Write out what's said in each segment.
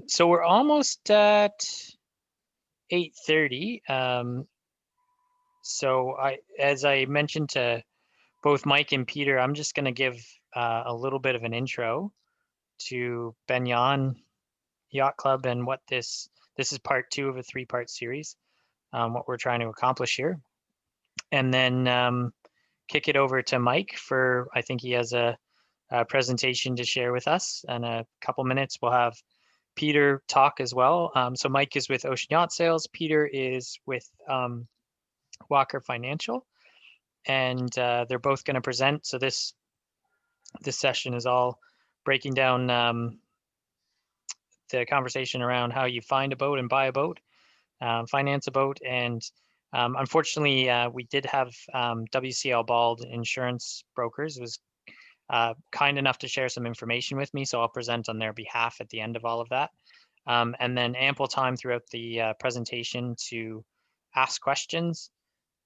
So we're almost at 8:30. So as I mentioned to both Mike and Peter, I'm just going to give a little bit of an intro to Benyon Yacht Club and what this is part 2 of a 3-part series, what we're trying to accomplish here. And then kick it over to Mike for, I think he has a presentation to share with us. In a couple minutes, we'll have Peter talk as well. So Mike is with Ocean Yacht Sales. Peter is with Walker Financial, and they're both going to present. So this session is all breaking down the conversation around how you find a boat and buy a boat, finance a boat, and unfortunately, we did have WCL Bald Insurance Brokers was kind enough to share some information with me, so I'll present on their behalf at the end of all of that. And then ample time throughout the presentation to ask questions.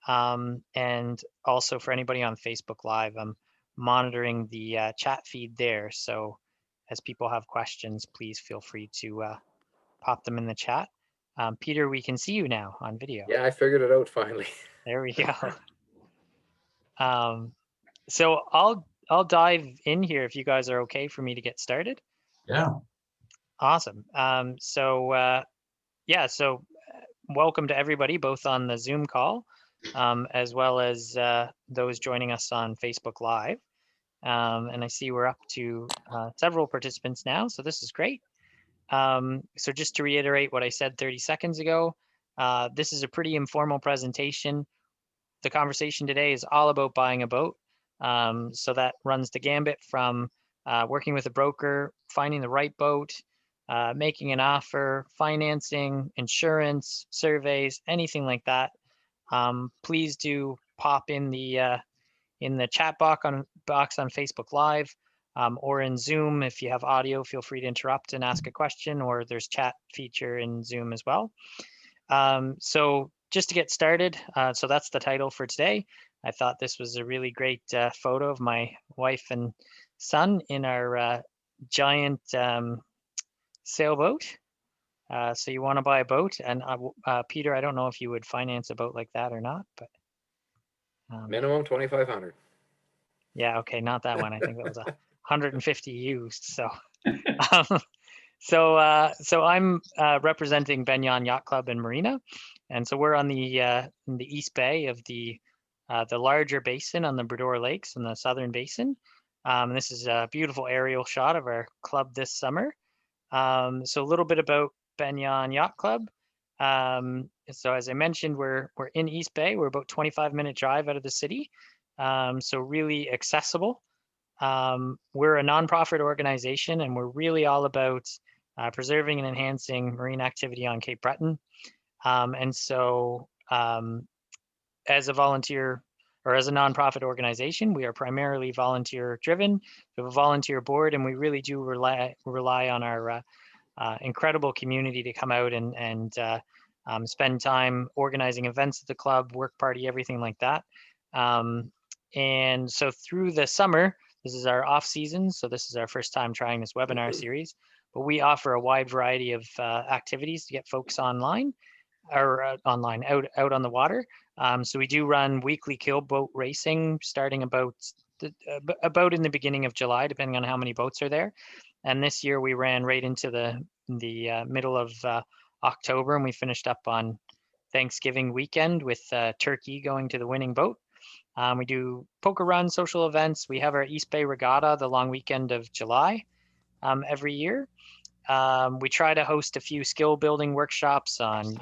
And also for anybody on Facebook Live, I'm monitoring the chat feed there. So as people have questions, please feel free to pop them in the chat. Peter, we can see you now on video. Yeah, I figured it out finally. There we go. So I'll dive in here if you guys are okay for me to get started. Yeah. Awesome. So welcome to everybody, both on the Zoom call, as well as those joining us on Facebook Live. And I see we're up to several participants now, so this is great. So just to reiterate what I said 30 seconds ago, this is a pretty informal presentation. The conversation today is all about buying a boat. So that runs the gambit from working with a broker, finding the right boat, making an offer, financing, insurance, surveys, anything like that. Please do pop in the chat box on Facebook Live, or in Zoom. If you have audio, feel free to interrupt and ask a question, or there's chat feature in Zoom as well. So just to get started, so that's the title for today. I thought this was a really great photo of my wife and son in our giant sailboat. So you want to buy a boat, and Peter, I don't know if you would finance a boat like that or not, but minimum 2,500. Yeah, okay, not that one. I think that was 150 used. So, so I'm representing Benyon Yacht Club and Marina, and so we're on the in the East Bay of the larger basin on the Bredor Lakes in the Southern Basin. This is a beautiful aerial shot of our club this summer. So a little bit about Benyon Yacht Club. So as I mentioned, we're in East Bay. We're about 25-minute drive out of the city. So really accessible. We're a nonprofit organization, and we're really all about preserving and enhancing marine activity on Cape Breton. And so as a volunteer or as a nonprofit organization, we are primarily volunteer driven. We have a volunteer board, and we really do rely on our incredible community to come out and spend time organizing events at the club, work party, everything like that. And so through the summer, this is our off season. So this is our first time trying this webinar series, but we offer a wide variety of activities to get folks online or out on the water. So we do run weekly keelboat racing starting about in the beginning of July, depending on how many boats are there. And this year we ran right into the middle of October, and we finished up on Thanksgiving weekend with turkey going to the winning boat. We do poker runs, social events. We have our East Bay Regatta the long weekend of July every year. We try to host a few skill building workshops on,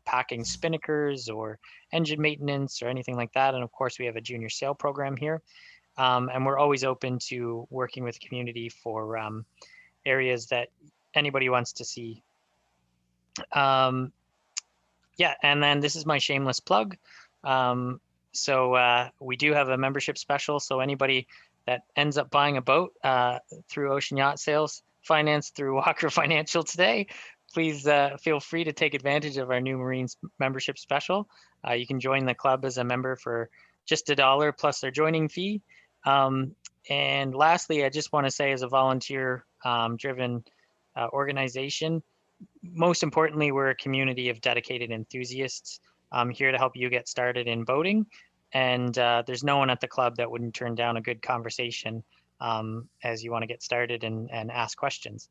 packing spinnakers or engine maintenance or anything like that. And of course, we have a junior sail program here. And we're always open to working with the community for areas that anybody wants to see. Yeah, and then this is my shameless plug. So we do have a membership special. So anybody that ends up buying a boat through Ocean Yacht Sales, financed through Walker Financial today, please feel free to take advantage of our new Marines membership special. You can join the club as a member for just $1 plus their joining fee. And lastly, I just want to say, as a volunteer driven organization. Most importantly, we're a community of dedicated enthusiasts here to help you get started in boating. And there's no one at the club that wouldn't turn down a good conversation as you want to get started and ask questions.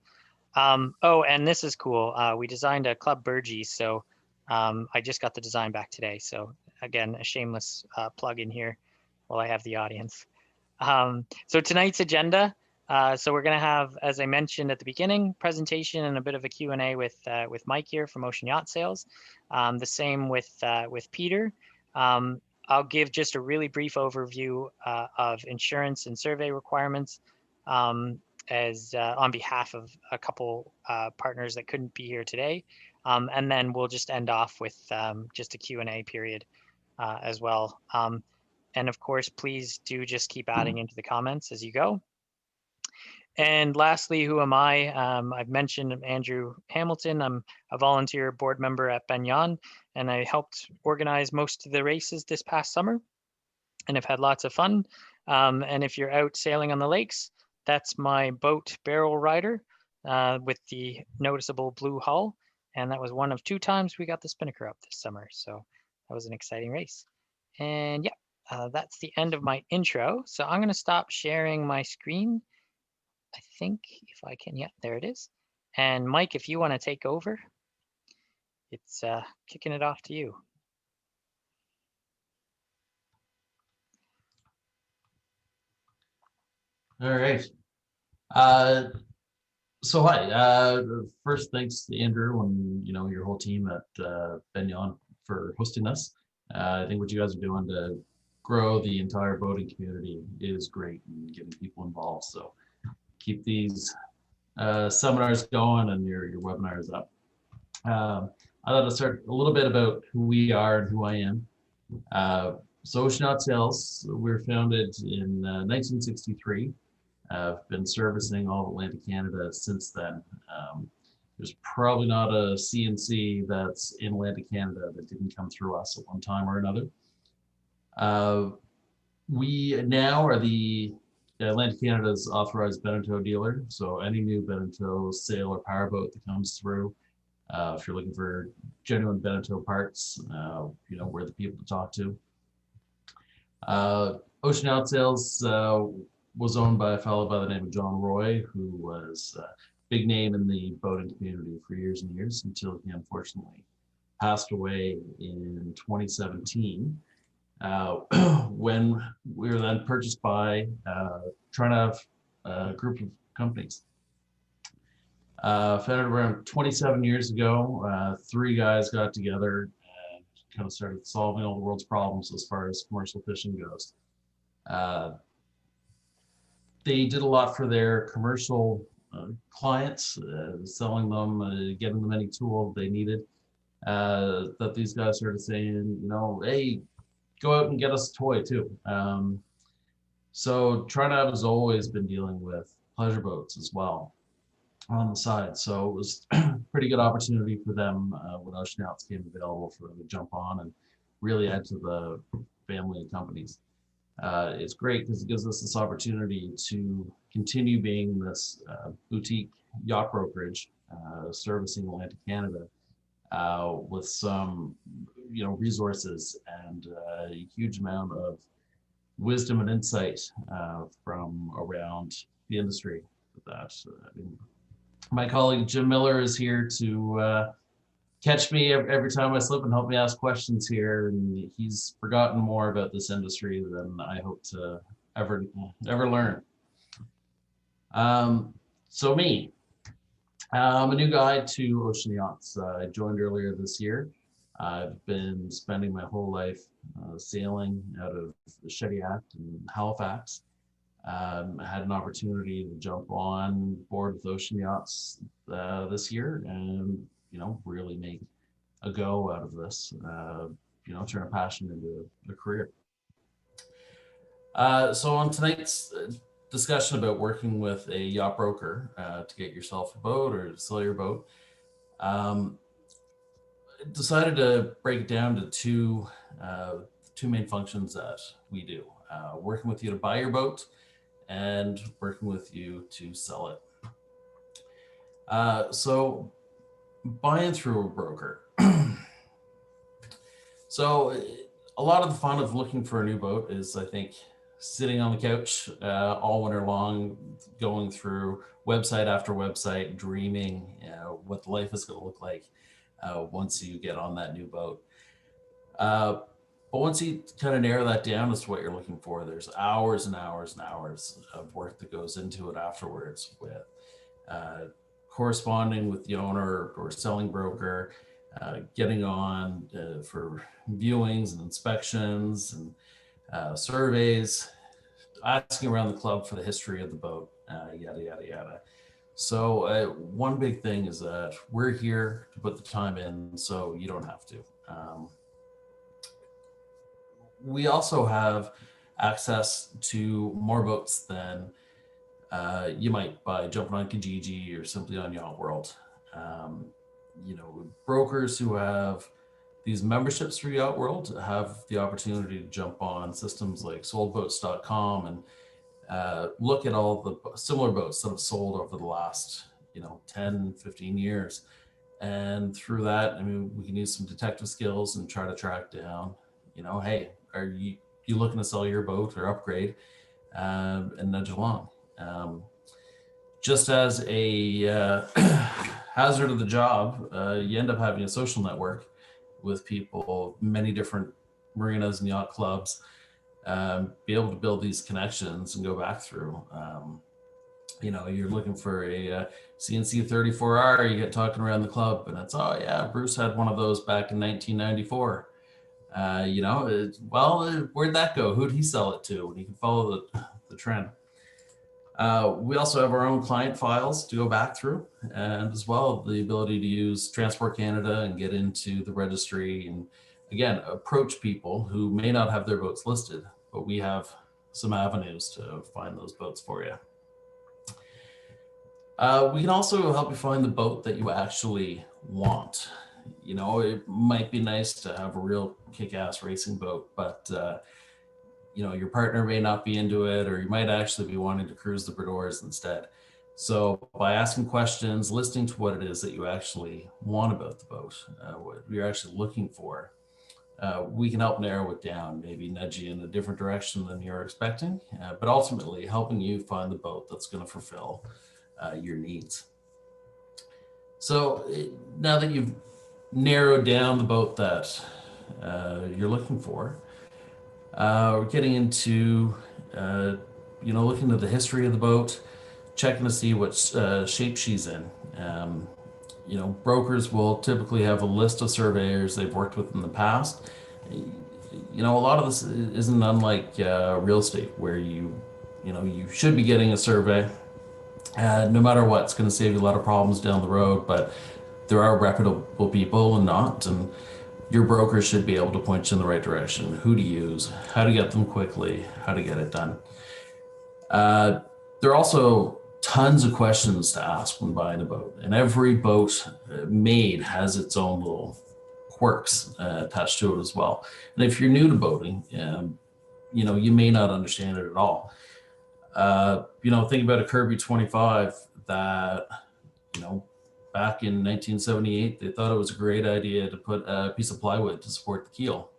Oh, and this is cool. We designed a club burgee, so I just got the design back today. So again, a shameless plug in here while I have the audience. So tonight's agenda. So we're going to have, as I mentioned at the beginning, presentation and a bit of a Q&A with Mike here from Ocean Yacht Sales. The same with Peter. I'll give just a really brief overview of insurance and survey requirements as on behalf of a couple partners that couldn't be here today. And then we'll just end off with just a Q&A period as well. And of course, please do just keep adding into the comments as you go. And lastly, who am I? I've mentioned Andrew Hamilton. I'm a volunteer board member at Benyon, and I helped organize most of the races this past summer and have had lots of fun. And if you're out sailing on the lakes, that's my boat Barrel Rider with the noticeable blue hull. And that was one of 2 times we got the Spinnaker up this summer. So that was an exciting race. And yeah, that's the end of my intro. So I'm going to stop sharing my screen. I think if I can, yeah, there it is. And Mike, if you want to take over, it's kicking it off to you. All right. So hi. First, thanks to Andrew and your whole team at Benyon for hosting us. I think what you guys are doing to grow the entire boating community is great and getting people involved. So keep these seminars going and your webinars up. I thought I'd start a little bit about who we are and who I am. So Ocean Yacht Sales, we were founded in 1963. I've been servicing all of Atlantic Canada since then. There's probably not a CNC that's in Atlantic Canada that didn't come through us at one time or another. We now are the Atlantic Canada's authorized Beneteau dealer. So any new Beneteau sail or powerboat that comes through, if you're looking for genuine Beneteau parts, we're the people to talk to. Ocean Yacht Sales was owned by a fellow by the name of John Roy, who was a big name in the boating community for years and years until he unfortunately passed away in 2017. When we were then purchased by THROUGHA, a group of companies. Founded around 27 years ago, 3 guys got together and kind of started solving all the world's problems as far as commercial fishing goes. They did a lot for their commercial clients, selling them, getting them any tool they needed. That these guys started saying, hey, go out and get us a toy too. So THROUGHA has always been dealing with pleasure boats as well on the side. So it was a pretty good opportunity for them when Ocean Yachts came available for them to jump on and really add to the family of companies. It's great because it gives us this opportunity to continue being this boutique yacht brokerage servicing Atlantic Canada with some resources and a huge amount of wisdom and insight from around the industry. My colleague Jim Miller is here to catch me every time I slip and help me ask questions here, and he's forgotten more about this industry than I hope to ever learn. So me, I'm a new guy to Ocean Yachts. I joined earlier this year. I've been spending my whole life sailing out of Shediac and Halifax. I had an opportunity to jump on board with Ocean Yachts this year and really make a go out of this, turn a passion into a career. So on tonight's discussion about working with a yacht broker to get yourself a boat or to sell your boat, decided to break it down to two main functions that we do. Working with you to buy your boat and working with you to sell it. So buying through a broker. So a lot of the fun of looking for a new boat is, I think, sitting on the couch all winter long, going through website after website, dreaming what life is going to look like once you get on that new boat. But once you kind of narrow that down as to what you're looking for, there's hours and hours and hours of work that goes into it afterwards with corresponding with the owner or selling broker, getting on for viewings and inspections and surveys, asking around the club for the history of the boat, yada, yada, yada. So one big thing is that we're here to put the time in so you don't have to. We also have access to more boats than you might by jumping on Kijiji or simply on Yacht World. Brokers who have these memberships for Yacht World have the opportunity to jump on systems like soldboats.com and look at all the similar boats that have sold over the last 10, 15 years. And through that, I mean, we can use some detective skills and try to track down, hey, are you looking to sell your boat or upgrade, and nudge along. Just as a hazard of the job, you end up having a social network with people, many different marinas and yacht clubs, be able to build these connections and go back through. You're looking for a CNC 34R, you get talking around the club and it's, oh yeah, Bruce had one of those back in 1994. Where'd that go? Who'd he sell it to? And you can follow the trend. We also have our own client files to go back through, and as well the ability to use Transport Canada and get into the registry and again approach people who may not have their boats listed, but we have some avenues to find those boats for you. We can also help you find the boat that you actually want. It might be nice to have a real kick-ass racing boat, but your partner may not be into it, or you might actually be wanting to cruise the Bredors instead. So by asking questions, listening to what it is that you actually want about the boat, what you're actually looking for, we can help narrow it down, maybe nudge you in a different direction than you're expecting, but ultimately helping you find the boat that's going to fulfill your needs. So now that you've narrowed down the boat that you're looking for, we're getting into, looking at the history of the boat, checking to see what shape she's in. Brokers will typically have a list of surveyors they've worked with in the past. A lot of this isn't unlike real estate, where you should be getting a survey. No matter what, it's going to save you a lot of problems down the road, but there are reputable people and not, and your broker should be able to point you in the right direction, who to use, how to get them quickly, how to get it done. There are also tons of questions to ask when buying a boat, and every boat made has its own little quirks attached to it as well. And if you're new to boating, you may not understand it at all. Think about a Kirby 25 that, back in 1978, they thought it was a great idea to put a piece of plywood to support the keel.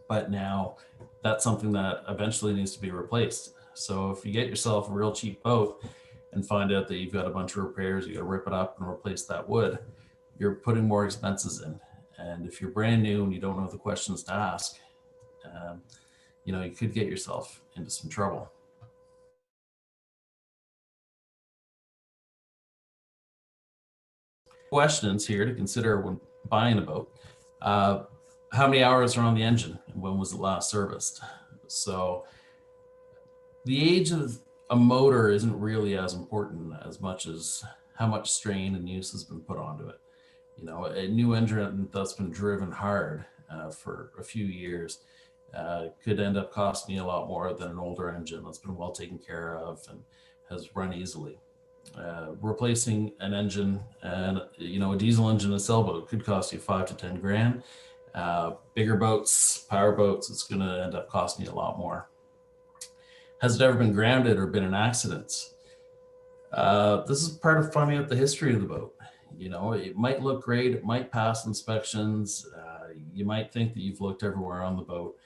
But now that's something that eventually needs to be replaced. So if you get yourself a real cheap boat and find out that you've got a bunch of repairs, you got to rip it up and replace that wood, you're putting more expenses in. And if you're brand new and you don't know the questions to ask, you could get yourself into some trouble. Questions here to consider when buying a boat. How many hours are on the engine and when was it last serviced? So the age of a motor isn't really as important as much as how much strain and use has been put onto it. A new engine that's been driven hard for a few years could end up costing you a lot more than an older engine that's been well taken care of and has run easily. Replacing an engine and a diesel engine in a sailboat could cost you $5 to $10 grand. Bigger boats, power boats, it's going to end up costing you a lot more. Has it ever been grounded or been in accidents? This is part of finding out the history of the boat. You know, it might look great, it might pass inspections, you might think that you've looked everywhere on the boat,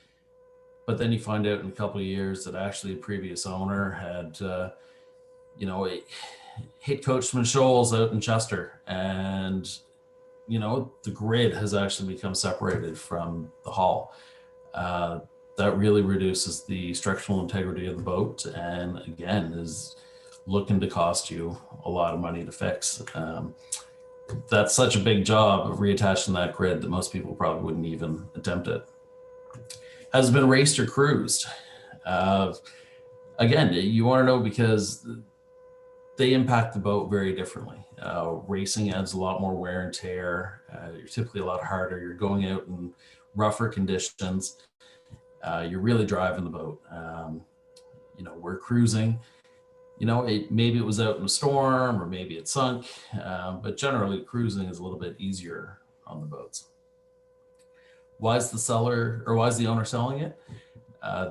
but then you find out in a couple of years that actually a previous owner had, you know, hit Coachman Shoals out in Chester, and you know, the grid has actually become separated from the hull. That really reduces the structural integrity of the boat, and again is looking to cost you a lot of money to fix. That's such a big job of reattaching that grid that most people probably wouldn't even attempt it. Has it been raced or cruised? Again, you want to know because they impact the boat very differently. Racing adds a lot more wear and tear. You're typically a lot harder. You're going out in rougher conditions. You're really driving the boat. You know, we're cruising. You know, maybe it was out in a storm or maybe it sunk, but generally cruising is a little bit easier on the boats. Why is the owner selling it?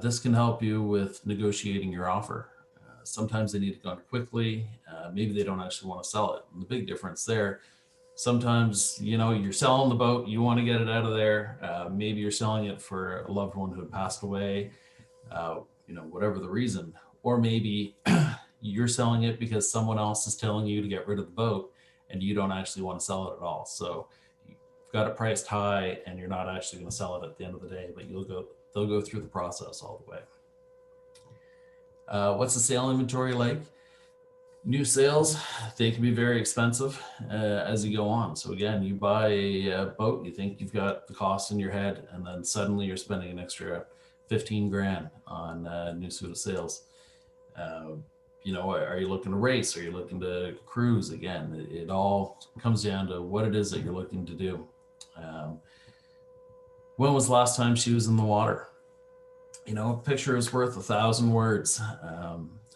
This can help you with negotiating your offer. Sometimes they need it done quickly. Maybe they don't actually want to sell it. And the big difference there, sometimes, you know, you're selling the boat, you want to get it out of there. Maybe you're selling it for a loved one who had passed away, you know, whatever the reason. Or maybe you're selling it because someone else is telling you to get rid of the boat and you don't actually want to sell it at all. So you've got it priced high and you're not actually going to sell it at the end of the day, but they'll go through the process all the way. What's the sale inventory like? New sales, they can be very expensive as you go on. So again, you buy a boat, you think you've got the cost in your head, and then suddenly you're spending an extra 15 grand on new suit of sales. You know, are you looking to race? Are you looking to cruise? Again, it all comes down to what it is that you're looking to do. When was the last time she was in the water? You know, a picture is worth 1,000 words,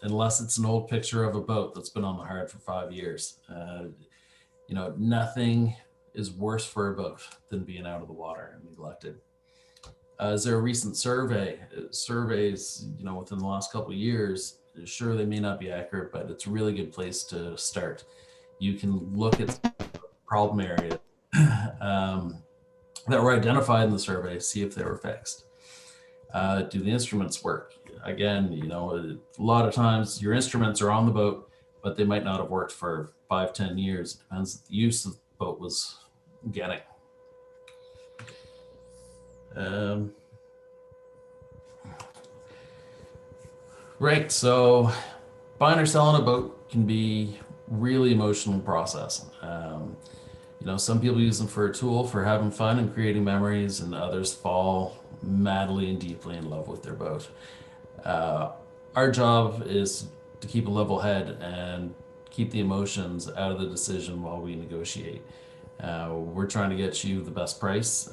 unless it's an old picture of a boat that's been on the hard for 5 years. You know, nothing is worse for a boat than being out of the water and neglected. Is there a recent survey? Surveys, you know, within the last couple of years, sure, they may not be accurate, but it's a really good place to start. You can look at problem areas that were identified in the survey, see if they were fixed. Do the instruments work? Again, you know, a lot of times your instruments are on the boat, but they might not have worked for 5-10 years. It depends the use the boat was getting. Right, so buying or selling a boat can be really emotional process. You know, some people use them for a tool for having fun and creating memories, and others fall madly and deeply in love with their boat. Our job is to keep a level head and keep the emotions out of the decision while we negotiate. We're trying to get you the best price.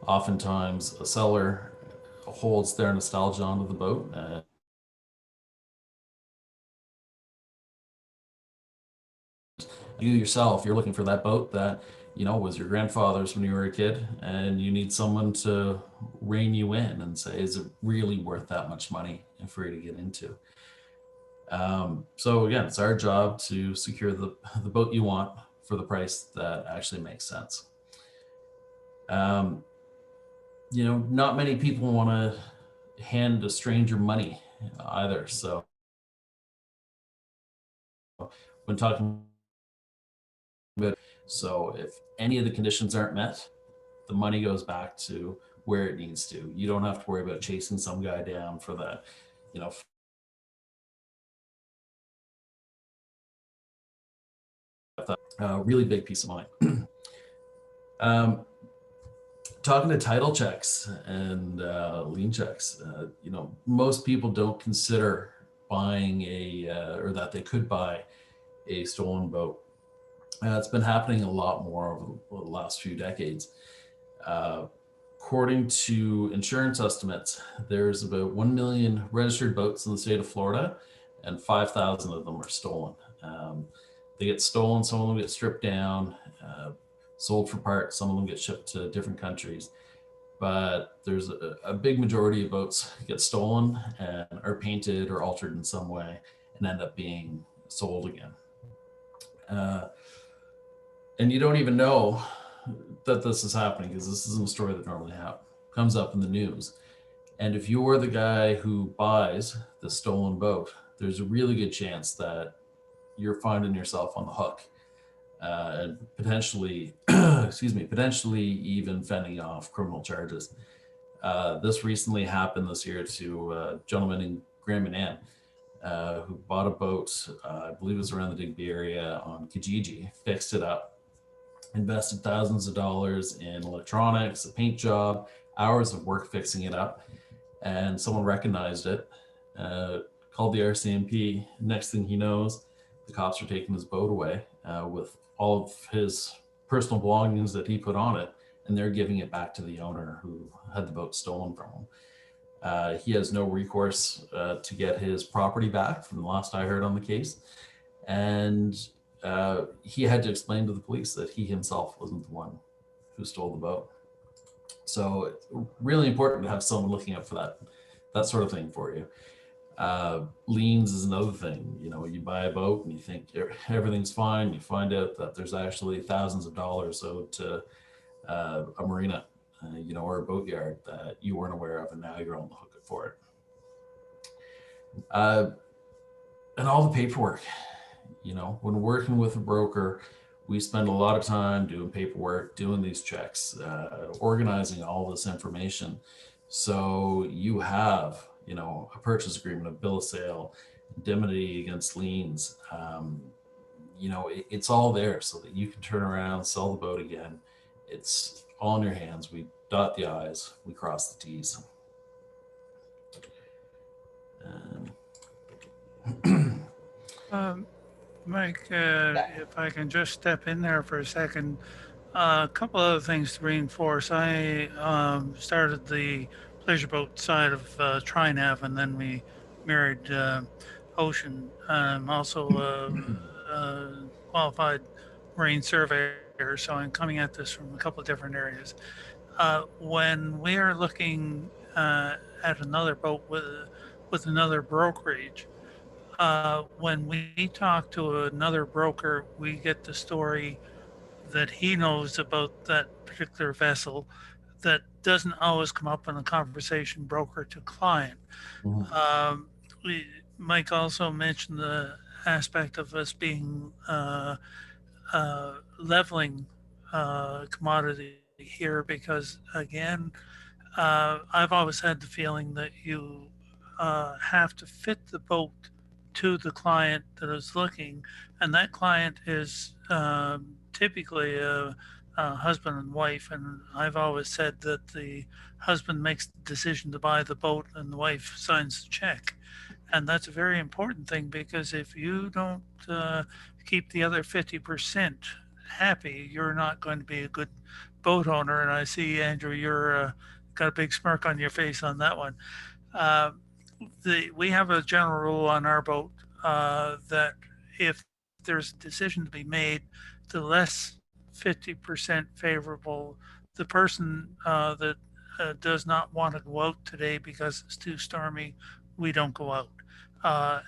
Oftentimes a seller holds their nostalgia onto the boat. You yourself, you're looking for that boat that, you know, was your grandfather's when you were a kid, and you need someone to rein you in and say, is it really worth that much money for you to get into? So again, it's our job to secure the boat you want for the price that actually makes sense. You know, not many people want to hand a stranger money either. So when talking about, so if any of the conditions aren't met, the money goes back to where it needs to. You don't have to worry about chasing some guy down for that, you know, really big piece of mind. Talking to title checks and lien checks, you know, most people don't consider buying or that they could buy a stolen boat. It's been happening a lot more over the last few decades. According to insurance estimates, there's about 1 million registered boats in the state of Florida, and 5,000 of them are stolen. They get stolen, some of them get stripped down, sold for parts, some of them get shipped to different countries. But there's a big majority of boats get stolen and are painted or altered in some way and end up being sold again. And you don't even know that this is happening because this isn't a story that normally comes up in the news. And if you're the guy who buys the stolen boat, there's a really good chance that you're finding yourself on the hook, and potentially, potentially even fending off criminal charges. This recently happened this year to a gentleman in Grand Manan who bought a boat, I believe it was around the Digby area on Kijiji, fixed it up, invested thousands of dollars in electronics, a paint job, hours of work fixing it up, and someone recognized it, called the RCMP. Next thing he knows, the cops are taking his boat away with all of his personal belongings that he put on it, and they're giving it back to the owner who had the boat stolen from him. He has no recourse to get his property back from the last I heard on the case. And he had to explain to the police that he himself wasn't the one who stole the boat. So it's really important to have someone looking out for that sort of thing for you. Liens is another thing. You know, you buy a boat and you think everything's fine. You find out that there's actually thousands of dollars owed to a marina, or a boatyard that you weren't aware of, and now you're on the hook for it. And all the paperwork. When working with a broker, we spend a lot of time doing paperwork, doing these checks, organizing all this information. So you have, a purchase agreement, a bill of sale, indemnity against liens. It's all there so that you can turn around, sell the boat again. It's all in your hands. We dot the I's, we cross the T's. Mike, if I can just step in there for a second, a couple other things to reinforce. I started the pleasure boat side of TriNav, and then we married Ocean. I'm also a qualified marine surveyor, so I'm coming at this from a couple of different areas. When we are looking at another boat with another brokerage, when we talk to another broker, we get the story that he knows about that particular vessel that doesn't always come up in a conversation broker to client. Mm-hmm. Mike also mentioned the aspect of us being leveling commodity here because, again, I've always had the feeling that you have to fit the boat to the client that is looking, and that client is typically a husband and wife. And I've always said that the husband makes the decision to buy the boat and the wife signs the check. And that's a very important thing because if you don't keep the other 50% happy, you're not going to be a good boat owner. And I see, Andrew, you're got a big smirk on your face on that one. We have a general rule on our boat that if there's a decision to be made, the less 50% favorable, the person that does not want to go out today because it's too stormy, we don't go out.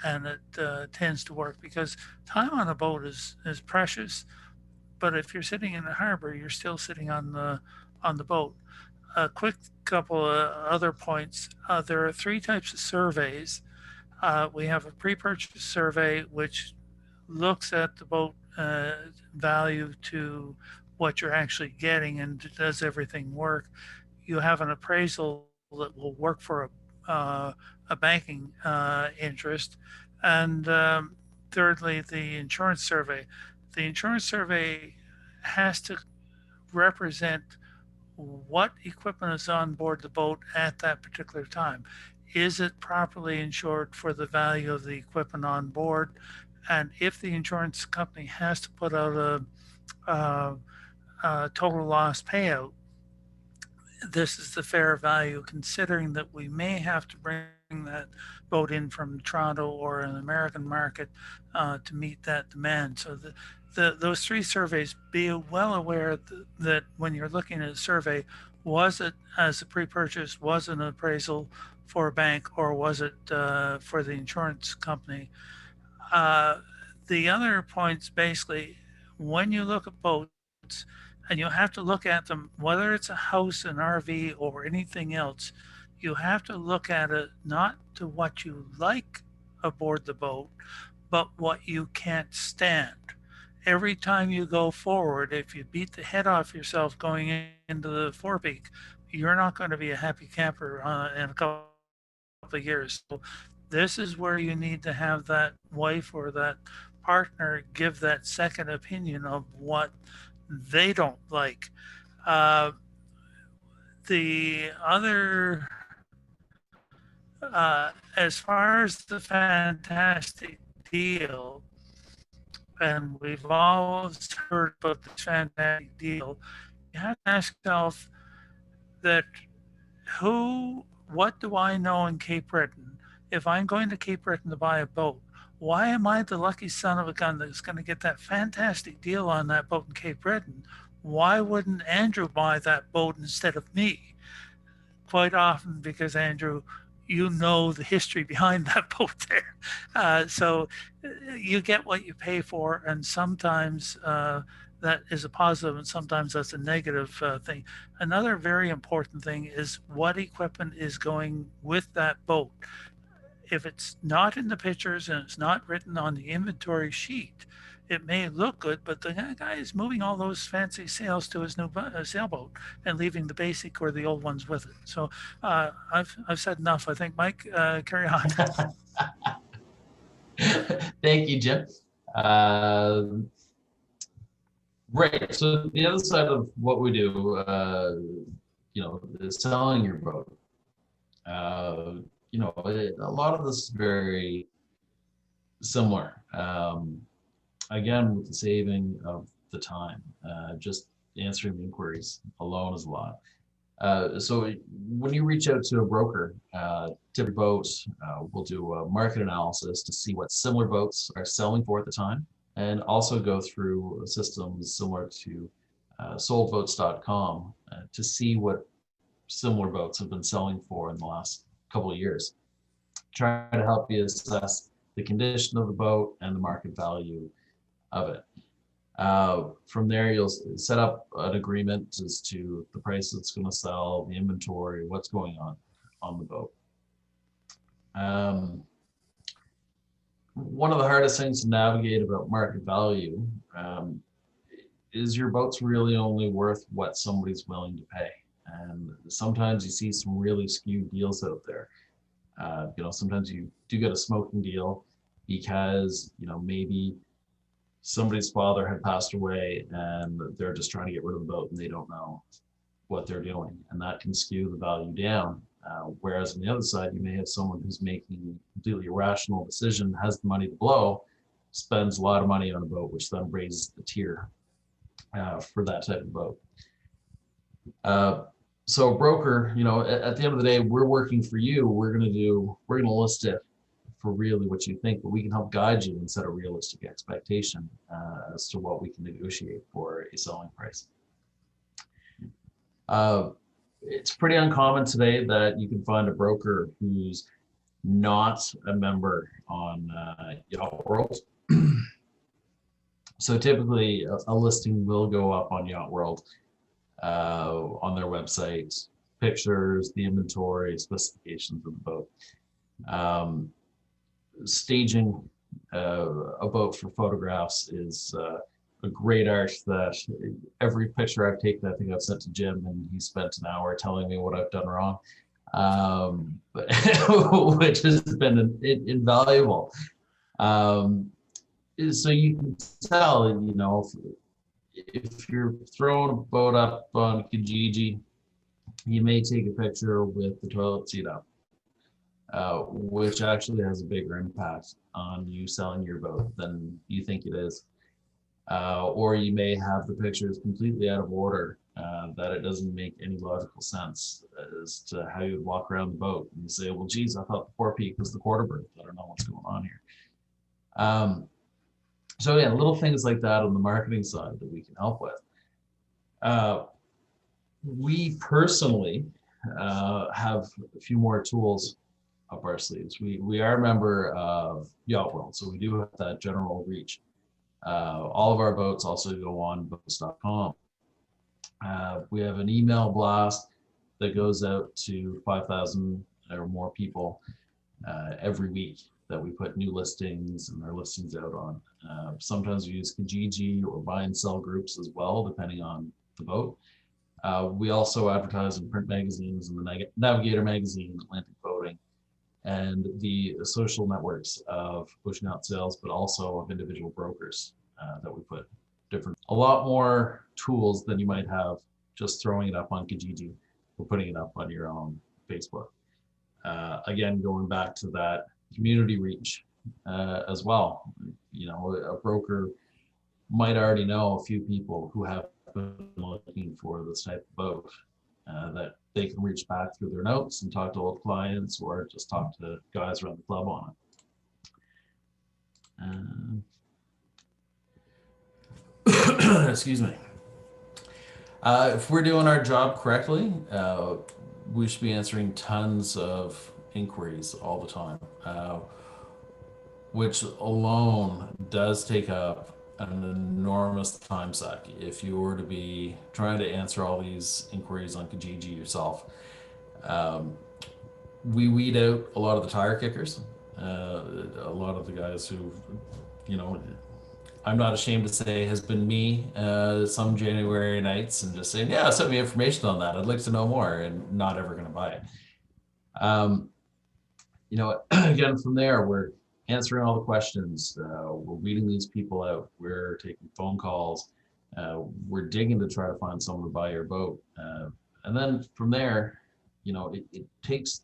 And it tends to work because time on a boat is precious. But if you're sitting in the harbor, you're still sitting on the boat. A quick couple of other points. There are 3 types of surveys. We have a pre-purchase survey, which looks at the boat value to what you're actually getting and does everything work. You have an appraisal that will work for a banking interest. And thirdly, the insurance survey. The insurance survey has to represent what equipment is on board the boat at that particular time. Is it properly insured for the value of the equipment on board? And if the insurance company has to put out a total loss payout, this is the fair value, considering that we may have to bring that boat in from Toronto or an American market to meet that demand. So those 3 surveys, be well aware that when you're looking at a survey, was it as a pre-purchase, was it an appraisal for a bank, or was it for the insurance company? The other points basically, when you look at boats, and you have to look at them, whether it's a house, an RV, or anything else, you have to look at it not to what you like aboard the boat, but what you can't stand. Every time you go forward, if you beat the head off yourself going into the forepeak, you're not going to be a happy camper in a couple of years. So this is where you need to have that wife or that partner give that second opinion of what they don't like. Uh, the other, as far as the fantastic deal, and we've always heard about this fantastic deal, you have to ask yourself that what do I know in Cape Breton? If I'm going to Cape Breton to buy a boat, why am I the lucky son of a gun that's going to get that fantastic deal on that boat in Cape Breton? Why wouldn't Andrew buy that boat instead of me? Quite often because, Andrew, you know the history behind that boat there. So you get what you pay for, and sometimes that is a positive and sometimes that's a negative thing. Another very important thing is what equipment is going with that boat. If it's not in the pictures and it's not written on the inventory sheet, it may look good, but the guy is moving all those fancy sails to his new sailboat and leaving the basic or the old ones with it. So I've said enough. I think, Mike, carry on. Thank you, Jim. Right. So the other side of what we do, is selling your boat. A lot of this is very similar. Again, with the saving of the time, just answering the inquiries alone is a lot. So when you reach out to a broker, typically boats, we'll do a market analysis to see what similar boats are selling for at the time, and also go through systems similar to soldboats.com to see what similar boats have been selling for in the last couple of years. Try to help you assess the condition of the boat and the market value of it. From there, you'll set up an agreement as to the price it's going to sell, the inventory, what's going on the boat. One of the hardest things to navigate about market value is your boat's really only worth what somebody's willing to pay. And sometimes you see some really skewed deals out there. Sometimes you do get a smoking deal because, maybe somebody's father had passed away and they're just trying to get rid of the boat and they don't know what they're doing. And that can skew the value down. Whereas on the other side, you may have someone who's making a completely irrational decision, has the money to blow, spends a lot of money on a boat, which then raises the tier for that type of boat. So broker, at the end of the day, we're working for you. We're going to list it for really what you think, but we can help guide you and set a realistic expectation as to what we can negotiate for a selling price. It's pretty uncommon today that you can find a broker who's not a member on Yacht World. So typically a listing will go up on Yacht World on their website, pictures, the inventory, specifications of the boat. Staging a boat for photographs is a great art that every picture I've taken, I think I've sent to Jim, and he spent an hour telling me what I've done wrong, which has been invaluable. So you can tell, if you're throwing a boat up on Kijiji, you may take a picture with the toilet seat up, which actually has a bigger impact on you selling your boat than you think it is. Or you may have the pictures completely out of order, that it doesn't make any logical sense as to how you would walk around the boat. And you say, well, geez, I thought the forepeak was the quarter berth. I don't know what's going on here. So yeah, little things like that on the marketing side that we can help with. We personally have a few more tools up our sleeves. We are a member of Yacht World, so we do have that general reach. All of our boats also go on boats.com. We have an email blast that goes out to 5,000 or more people every week that we put new listings and our listings out on. Sometimes we use Kijiji or buy and sell groups as well, depending on the boat. We also advertise in print magazines and the Navigator magazine, Atlantic Boating, and the social networks of ocean yacht sales, but also of individual brokers that we put a lot more tools than you might have just throwing it up on Kijiji or putting it up on your own Facebook. Again, going back to that community reach as well. You know, a broker might already know a few people who have been looking for this type of boat that they can reach back through their notes and talk to old clients or just talk to guys around the club on it. Excuse me. If we're doing our job correctly, we should be answering tons of inquiries all the time, which alone does take up an enormous time suck if you were to be trying to answer all these inquiries on Kijiji yourself. We weed out a lot of the tire kickers, a lot of the guys who, you know, I'm not ashamed to say has been me some January nights and just saying, yeah, send me information on that. I'd like to know more, and not ever going to buy it. You know, again, from there, we're answering all the questions. We're weeding these people out. We're taking phone calls. We're digging to try to find someone to buy your boat. And then from there, you know, it takes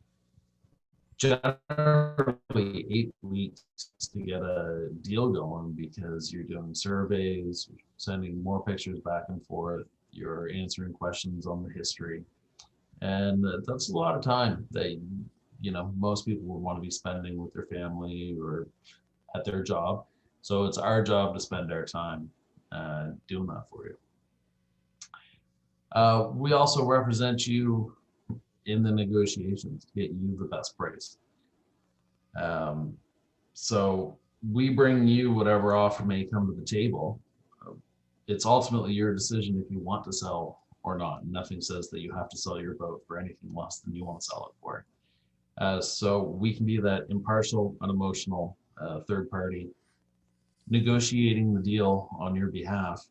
generally 8 weeks to get a deal going because you're doing surveys, you're sending more pictures back and forth, you're answering questions on the history. And that's a lot of time that, you know, most people would want to be spending with their family or at their job. So it's our job to spend our time doing that for you. We also represent you in the negotiations to get you the best price. So we bring you whatever offer may come to the table. It's ultimately your decision if you want to sell or not. Nothing says that you have to sell your boat for anything less than you want to sell it for. So we can be that impartial, unemotional third party negotiating the deal on your behalf.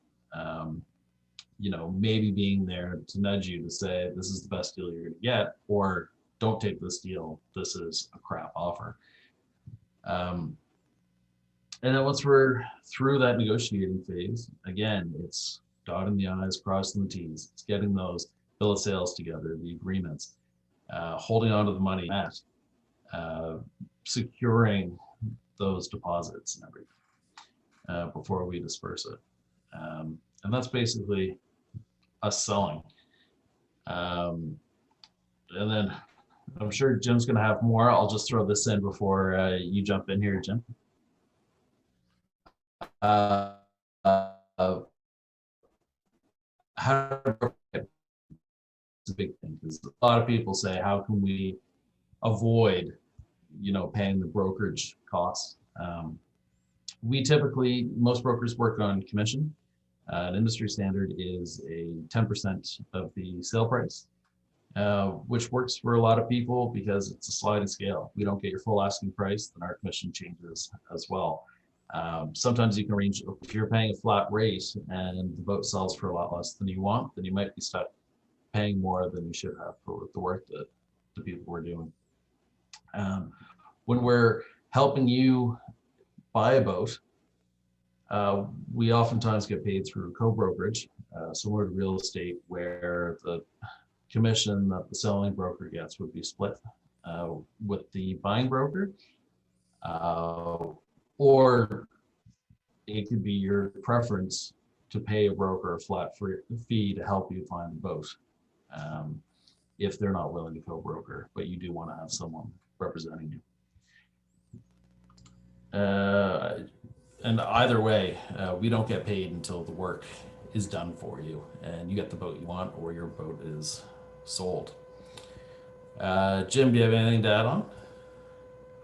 You know, maybe being there to nudge you to say, this is the best deal you're going to get, or don't take this deal. This is a crap offer. And then once we're through that negotiating phase, again, it's dotting the I's, crossing the T's. It's getting those bill of sales together, the agreements, holding on to the money, securing those deposits and everything before we disperse it. And that's basically us selling. And then I'm sure Jim's going to have more. I'll just throw this in before you jump in here, Jim. How it's a big thing because a lot of people say, how can we avoid, you know, paying the brokerage costs? We typically, most brokers work on commission. An industry standard is a 10% of the sale price, which works for a lot of people because it's a sliding scale. We don't get your full asking price, then our commission changes as well. Sometimes you can arrange, if you're paying a flat rate and the boat sells for a lot less than you want, then you might be stuck paying more than you should have for the work that the people were doing. When we're helping you buy a boat, we oftentimes get paid through co-brokerage, similar to real estate, where the commission that the selling broker gets would be split with the buying broker, or it could be your preference to pay a broker a flat fee to help you find a boat if they're not willing to co-broker, but you do want to have someone representing you. And either way, we don't get paid until the work is done for you and you get the boat you want or your boat is sold. Jim, do you have anything to add on?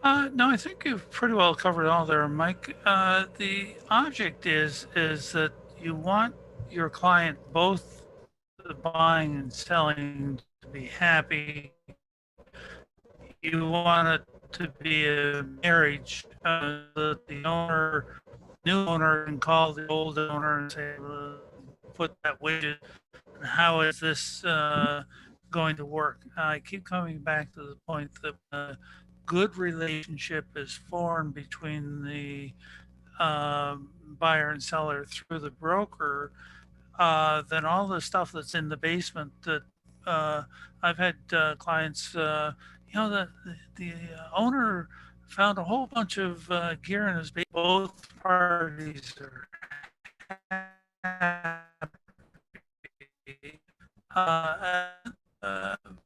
No, I think you've pretty well covered all there, Mike. The object is that you want your client, both the buying and selling, to be happy. You want it to be a marriage that the new owner can call the old owner and say, put that widget, and how is this going to work? I keep coming back to the point that a good relationship is formed between the buyer and seller through the broker. Then all the stuff that's in the basement that I've had clients, the owner found a whole bunch of gear in his basement. Both parties are happy.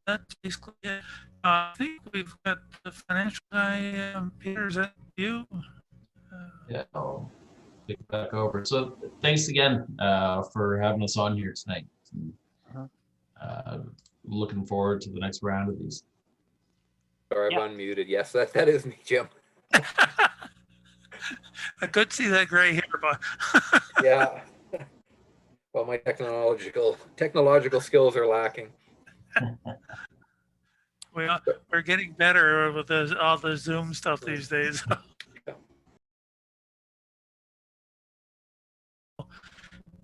That's basically it. I think we've got the financial guy, Peter, is that you? Yeah, I'll pick it back over. So thanks again for having us on here tonight. Looking forward to the next round of these. Sorry, Yeah. I've unmuted. Yes, that is me, Jim. I could see that gray hair, but Yeah. Well, my technological skills are lacking. we're getting better with all the Zoom stuff these days.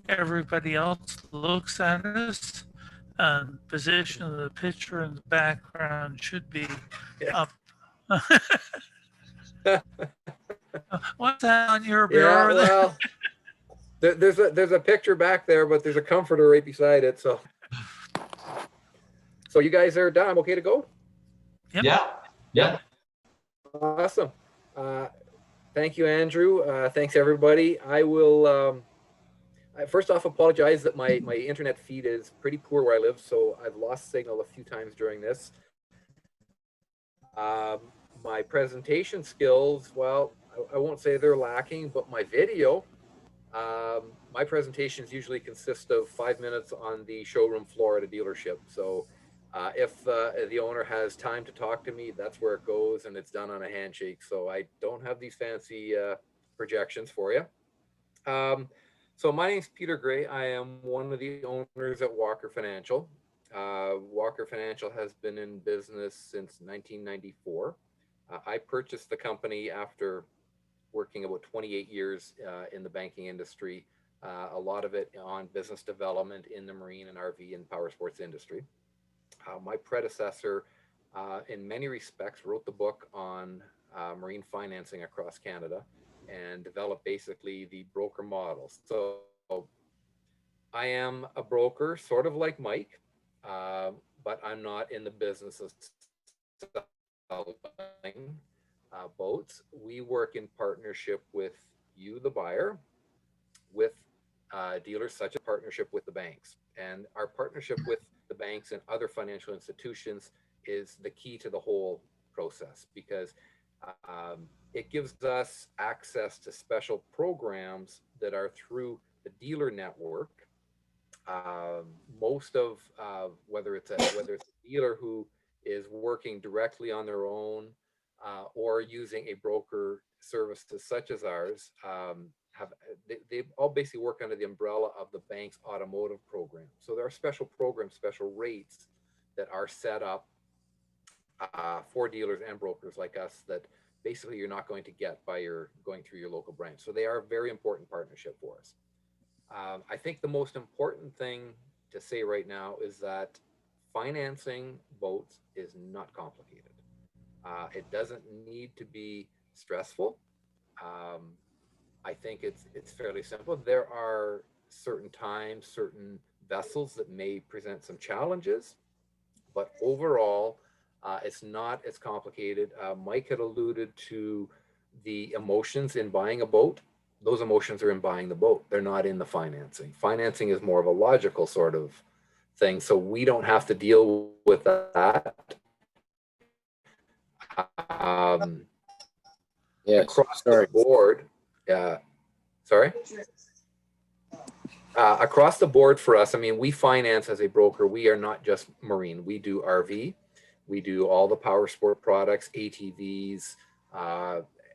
Everybody else looks at us, and position of the picture in the background should be Yeah. up. What's that on your Yeah, bureau? well, there's a picture back there, but there's a comforter right beside it. So you guys are done. I'm okay to go? Yep. Yeah. Awesome. Thank you, Andrew. Thanks, everybody. I will I first off apologize that my internet feed is pretty poor where I live, so I've lost signal a few times during this. My presentation skills, well, I won't say they're lacking, but my video, my presentations usually consist of 5 minutes on the showroom floor at a dealership. So if the owner has time to talk to me, that's where it goes, and it's done on a handshake. So I don't have these fancy projections for you. So my name is Peter Gray. I am one of the owners at Walker Financial. Walker Financial has been in business since 1994. I purchased the company after working about 28 years in the banking industry, a lot of it on business development in the marine and RV and power sports industry. My predecessor, in many respects, wrote the book on marine financing across Canada and developed basically the broker model. So I am a broker, sort of like Mike, but I'm not in the business of selling boats. We work in partnership with you, the buyer, with dealers, such as partnership with the banks. And our partnership with the banks and other financial institutions is the key to the whole process, because it gives us access to special programs that are through the dealer network. Most of whether it's a dealer who is working directly on their own or using a broker services such as ours, they all basically work under the umbrella of the bank's automotive program. So there are special programs, special rates that are set up for dealers and brokers like us that basically you're not going to get by going through your local branch. So they are a very important partnership for us. I think the most important thing to say right now is that financing boats is not complicated. It doesn't need to be stressful. I think it's fairly simple. There are certain times, certain vessels that may present some challenges, but overall, it's not as complicated. Mike had alluded to the emotions in buying a boat. Those emotions are in buying the boat. They're not in the financing. Financing is more of a logical sort of thing, so we don't have to deal with that. Across the board, across the board for us, I mean, we finance as a broker. We are not just marine. We do RV. We do all the power sport products, ATVs,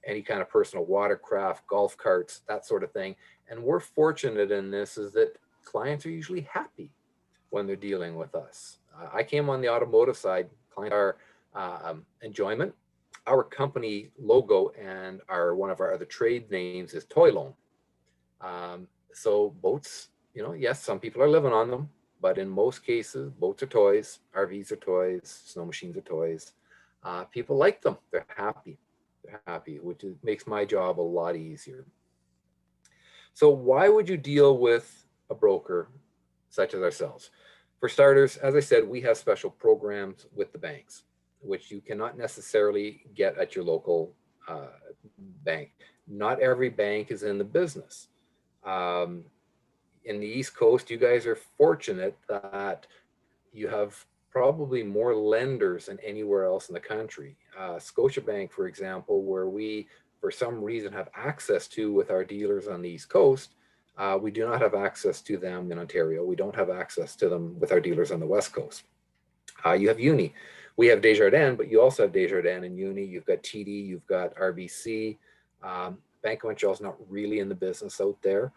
any kind of personal watercraft, golf carts, that sort of thing. And we're fortunate in this is that clients are usually happy when they're dealing with us. I came on the automotive side, clients are enjoyment. Our company logo and one of our other trade names is Toy Loan. So boats, you know, yes, some people are living on them, but in most cases, boats are toys, RVs are toys, snow machines are toys. People like them. They're happy. They're happy, which makes my job a lot easier. So why would you deal with a broker such as ourselves? For starters, as I said, we have special programs with the banks, which you cannot necessarily get at your local bank. Not every bank is in the business. In the East Coast, you guys are fortunate that you have probably more lenders than anywhere else in the country. Scotiabank, for example, where we, for some reason, have access to with our dealers on the East Coast, we do not have access to them in Ontario. We don't have access to them with our dealers on the West Coast. You have Uni. We have Desjardins, but you also have Desjardins and Uni. You've got TD, you've got RBC. Bank of Montreal is not really in the business out there.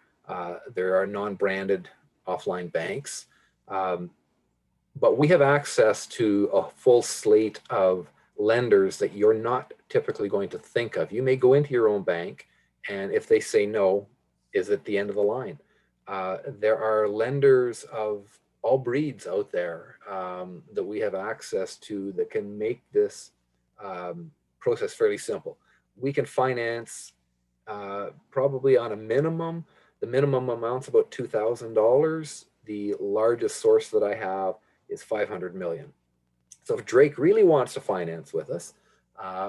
There are non-branded offline banks. But we have access to a full slate of lenders that you're not typically going to think of. You may go into your own bank, and if they say no, is at the end of the line. There are lenders of all breeds out there that we have access to that can make this process fairly simple. We can finance probably on a minimum. The minimum amount's about $2,000. The largest source that I have is 500 million. So if Drake really wants to finance with us,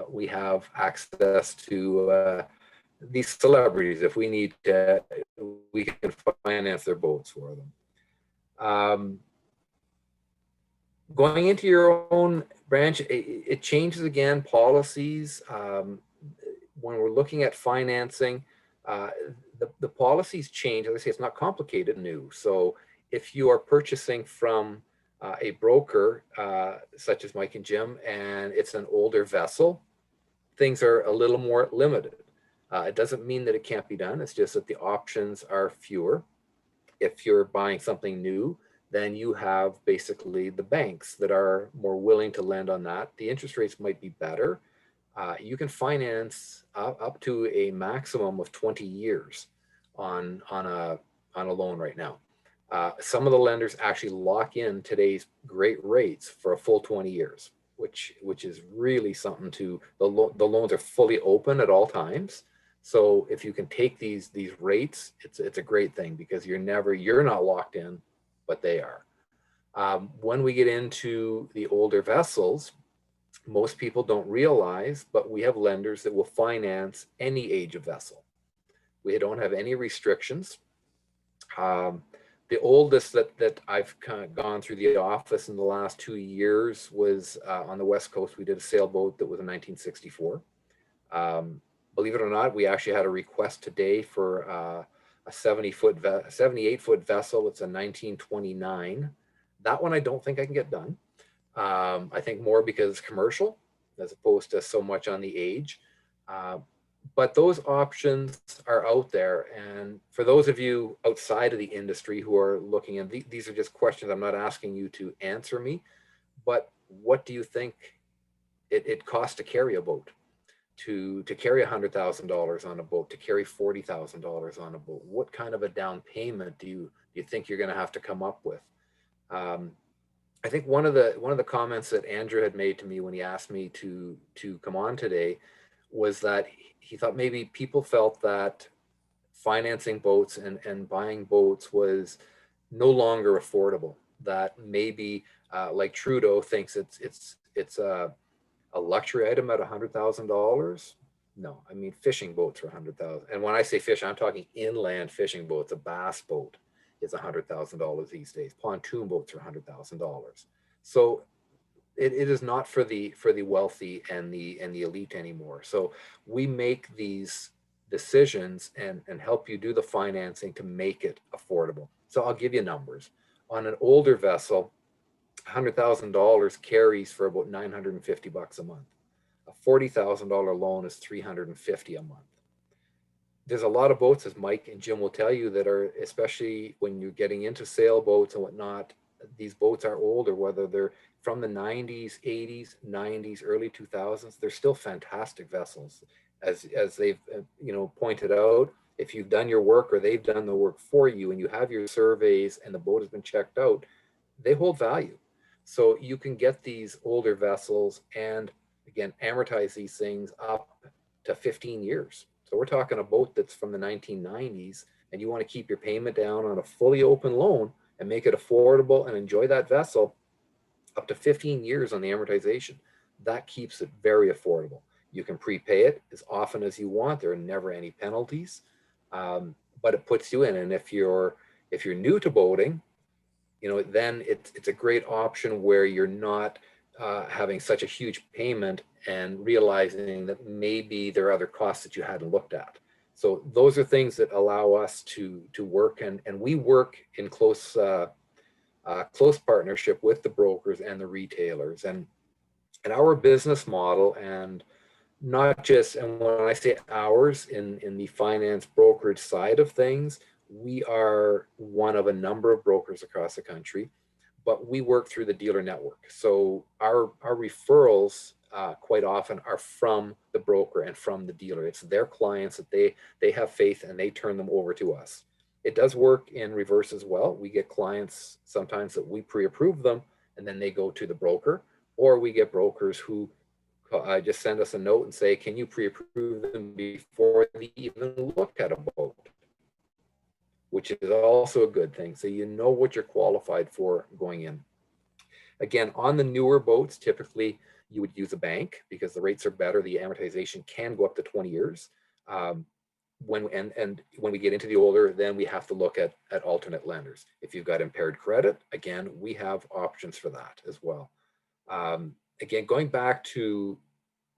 we have access to these celebrities. If we need to, we can finance their boats for them. Going into your own branch, it changes again, policies. When we're looking at financing, the policies change. As I say, it's not complicated, new. So if you are purchasing from a broker such as Mike and Jim, and it's an older vessel, things are a little more limited. It doesn't mean that it can't be done. It's just that the options are fewer. If you're buying something new, then you have basically the banks that are more willing to lend on that. The interest rates might be better. You can finance up to a maximum of 20 years on a loan right now. Some of the lenders actually lock in today's great rates for a full 20 years, which is really something to, the loans are fully open at all times. So if you can take these rates, it's a great thing because you're not locked in, but they are. When we get into the older vessels, most people don't realize, but we have lenders that will finance any age of vessel. We don't have any restrictions. The oldest that I've kind of gone through the office in the last 2 years was on the West Coast. We did a sailboat that was in 1964. Believe it or not, we actually had a request today for a 78-foot vessel. It's a 1929. That one I don't think I can get done. I think more because it's commercial as opposed to so much on the age. But those options are out there. And for those of you outside of the industry who are looking, and these are just questions, I'm not asking you to answer me, but what do you think it costs to carry a boat? To carry $100,000 on a boat, to carry $40,000 on a boat? What kind of a down payment do you think you're going to have to come up with? I think one of the comments that Andrew had made to me when he asked me to come on today was that he thought maybe people felt that financing boats and buying boats was no longer affordable. That maybe like Trudeau thinks it's a luxury item at $100,000. No, I mean fishing boats are $100,000. And when I say fish, I'm talking inland fishing boats. A bass boat is $100,000 these days. Pontoon boats are $100,000. So it is not for the wealthy and the elite anymore. So we make these decisions and help you do the financing to make it affordable. So I'll give you numbers. On an older vessel, $100,000 carries for about $950 a month. A $40,000 loan is $350 a month. There's a lot of boats, as Mike and Jim will tell you, that are, especially when you're getting into sailboats and whatnot, these boats are older, whether they're from the 90s, 80s, 90s, early 2000s, they're still fantastic vessels. As they've pointed out, if you've done your work or they've done the work for you and you have your surveys and the boat has been checked out, they hold value. So you can get these older vessels and, again, amortize these things up to 15 years. So we're talking a boat that's from the 1990s, and you want to keep your payment down on a fully open loan and make it affordable and enjoy that vessel up to 15 years on the amortization. That keeps it very affordable. You can prepay it as often as you want. There are never any penalties, but it puts you in. And if you're new to boating, then it's a great option where you're not having such a huge payment and realizing that maybe there are other costs that you hadn't looked at. So those are things that allow us to work, and we work in close partnership with the brokers and the retailers, and our business model, and not just, and when I say ours, in the finance brokerage side of things, we are one of a number of brokers across the country, but we work through the dealer network. So our referrals quite often are from the broker and from the dealer. It's their clients that they have faith and they turn them over to us. It does work in reverse as well. We get clients sometimes that we pre-approve them and then they go to the broker, or we get brokers who just send us a note and say, can you pre-approve them before they even look at a boat? Which is also a good thing. So you know what you're qualified for going in. Again, on the newer boats, typically you would use a bank because the rates are better. The amortization can go up to 20 years. When we get into the older, then we have to look at alternate lenders. If you've got impaired credit, again, we have options for that as well. Again, going back to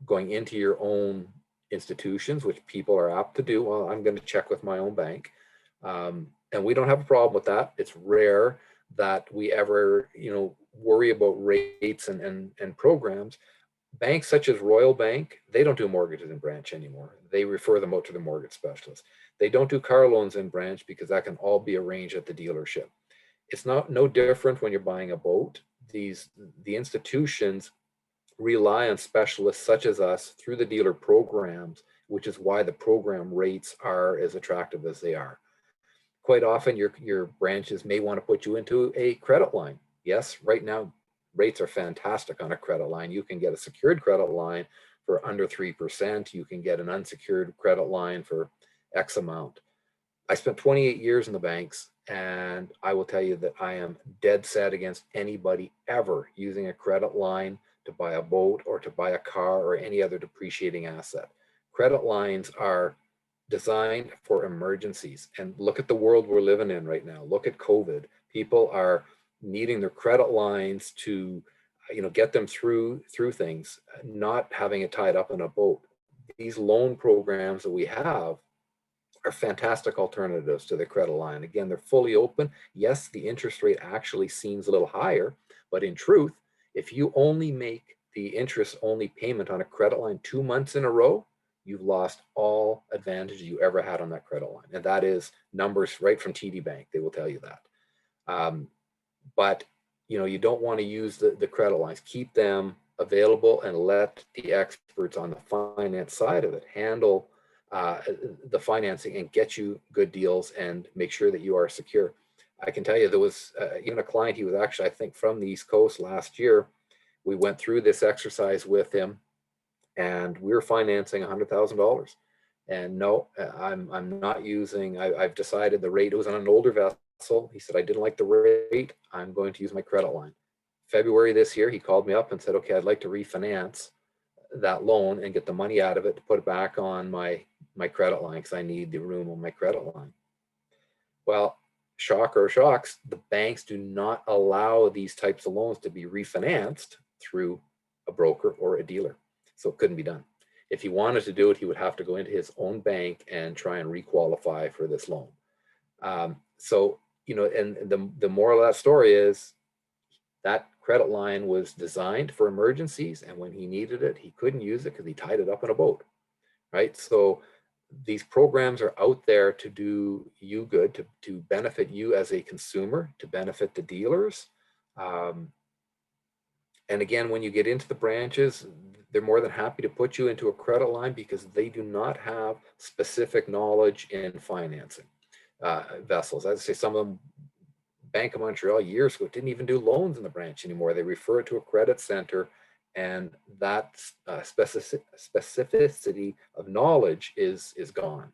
going into your own institutions, which people are apt to do, well, I'm going to check with my own bank. And we don't have a problem with that. It's rare that we ever, worry about rates and programs. Banks such as Royal Bank, they don't do mortgages in branch anymore. They refer them out to the mortgage specialist. They don't do car loans in branch because that can all be arranged at the dealership. It's no different when you're buying a boat. The institutions rely on specialists such as us through the dealer programs, which is why the program rates are as attractive as they are. Quite often your branches may want to put you into a credit line. Yes, right now rates are fantastic on a credit line. You can get a secured credit line for under 3%. You can get an unsecured credit line for X amount. I spent 28 years in the banks, and I will tell you that I am dead set against anybody ever using a credit line to buy a boat or to buy a car or any other depreciating asset. Credit lines are designed for emergencies. And look at the world we're living in right now. Look at COVID. People are needing their credit lines to, get them through things, not having it tied up in a boat. These loan programs that we have are fantastic alternatives to the credit line. Again, they're fully open. Yes, the interest rate actually seems a little higher, but in truth, if you only make the interest only payment on a credit line 2 months in a row, you've lost all advantage you ever had on that credit line. And that is numbers right from TD Bank. They will tell you that. But you don't want to use the credit lines. Keep them available and let the experts on the finance side of it handle the financing and get you good deals and make sure that you are secure. I can tell you there was even a client, he was actually, I think, from the East Coast last year. We went through this exercise with him and we were financing $100,000. And no, I'm not using, I've decided the rate, it was on an older vessel. He said, I didn't like the rate. I'm going to use my credit line. February this year, he called me up and said, okay, I'd like to refinance that loan and get the money out of it to put it back on my credit line because I need the room on my credit line. Well, shocker of shocks, the banks do not allow these types of loans to be refinanced through a broker or a dealer. So it couldn't be done. If he wanted to do it, he would have to go into his own bank and try and requalify for this loan. So, and the moral of that story is that credit line was designed for emergencies, and when he needed it, he couldn't use it because he tied it up in a boat, right? So these programs are out there to do you good, to benefit you as a consumer, to benefit the dealers. And again, when you get into the branches, they're more than happy to put you into a credit line because they do not have specific knowledge in financing vessels. As I say, some of them, Bank of Montreal years ago, didn't even do loans in the branch anymore. They refer it to a credit center, and that specificity of knowledge is gone.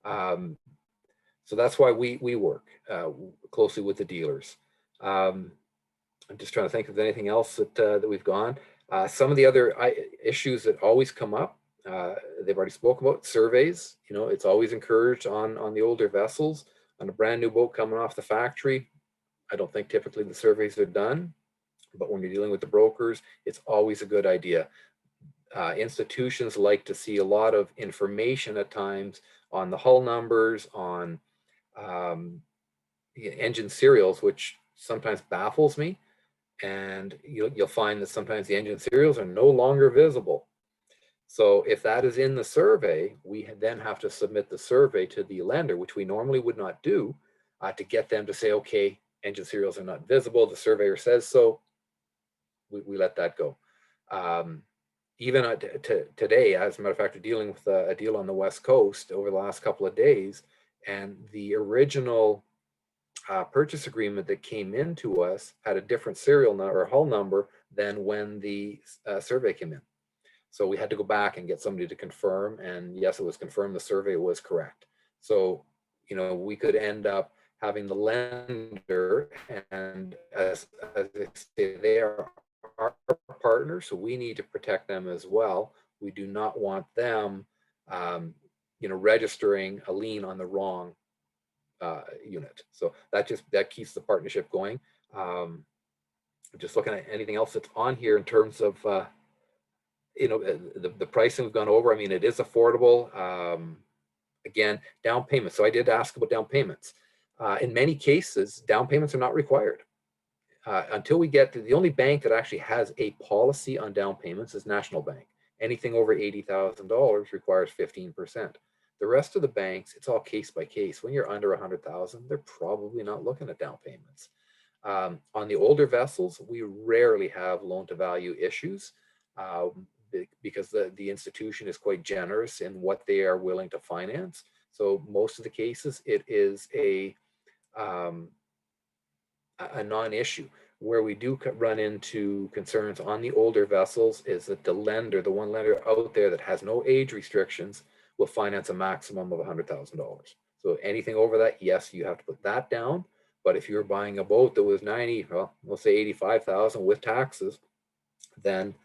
So that's why we work closely with the dealers. I'm just trying to think of anything else that we've gone. Some of the other issues that always come up, they've already spoken about surveys. You know, it's always encouraged on the older vessels. On a brand new boat coming off the factory, I don't think typically the surveys are done, but when you're dealing with the brokers, it's always a good idea. Institutions like to see a lot of information at times on the hull numbers, on engine serials, which sometimes baffles me. And you'll find that sometimes the engine serials are no longer visible. So if that is in the survey, we then have to submit the survey to the lender, which we normally would not do, to get them to say, okay, engine serials are not visible. The surveyor says so. We let that go. Even today, as a matter of fact, we're dealing with a deal on the West Coast over the last couple of days, and the original purchase agreement that came into us had a different serial number or hull number than when the survey came in. So we had to go back and get somebody to confirm, and yes, it was confirmed the survey was correct. So, you know, we could end up having the lender, and as I say, they are our partners, so we need to protect them as well. We do not want them, you know, registering a lien on the wrong unit. So that keeps the partnership going. Just looking at anything else that's on here in terms of you know, the pricing we've gone over. I mean, it is affordable. Again, down payments. So I did ask about down payments. In many cases, down payments are not required. Until we get to the only bank that actually has a policy on down payments is National Bank. Anything over $80,000 requires 15%. The rest of the banks, it's all case by case. When you're under 100,000, they're probably not looking at down payments. On the older vessels, we rarely have loan to value issues because the institution is quite generous in what they are willing to finance. So most of the cases, it is a non-issue. Where we do run into concerns on the older vessels is that the one lender out there that has no age restrictions will finance a maximum of $100,000. So anything over that, yes, you have to put that down. But if you're buying a boat that was 90, well, we'll say 85,000 with taxes, then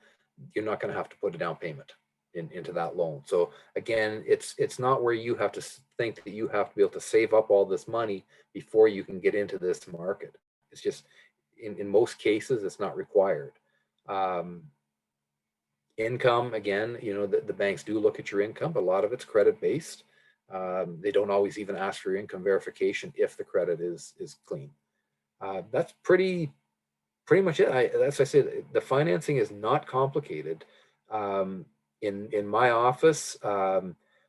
you're not going to have to put a down payment into that loan. So again, it's not where you have to think that you have to be able to save up all this money before you can get into this market. It's just, in most cases, it's not required. Income, again, you know, the banks do look at your income, but a lot of it's credit based. They don't always even ask for your income verification if the credit is clean. That's pretty much it. That's why I say the financing is not complicated. In my office,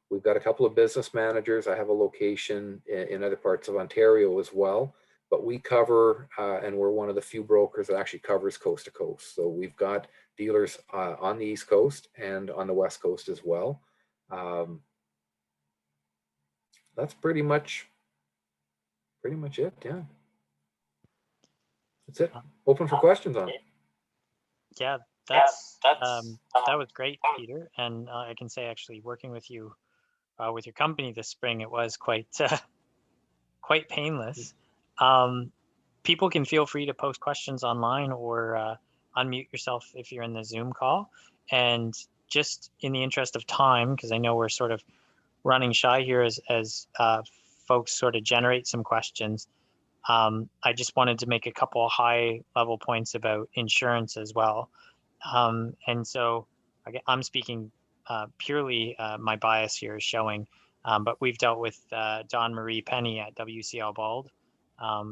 we've got a couple of business managers. I have a location in other parts of Ontario as well, but we cover, and we're one of the few brokers that actually covers coast to coast. So we've got dealers on the East Coast and on the West Coast as well. That's pretty much it. Yeah. That's it. Open for questions on it. Yeah, that was great, Peter. And I can say, actually, working with you, with your company this spring, it was quite painless. People can feel free to post questions online or unmute yourself if you're in the Zoom call. And just in the interest of time, because I know we're sort of running shy here as folks sort of generate some questions. I just wanted to make a couple of high level points about insurance as well. And so I'm speaking purely, my bias here is showing, but we've dealt with Don Marie Penny at WCL Bald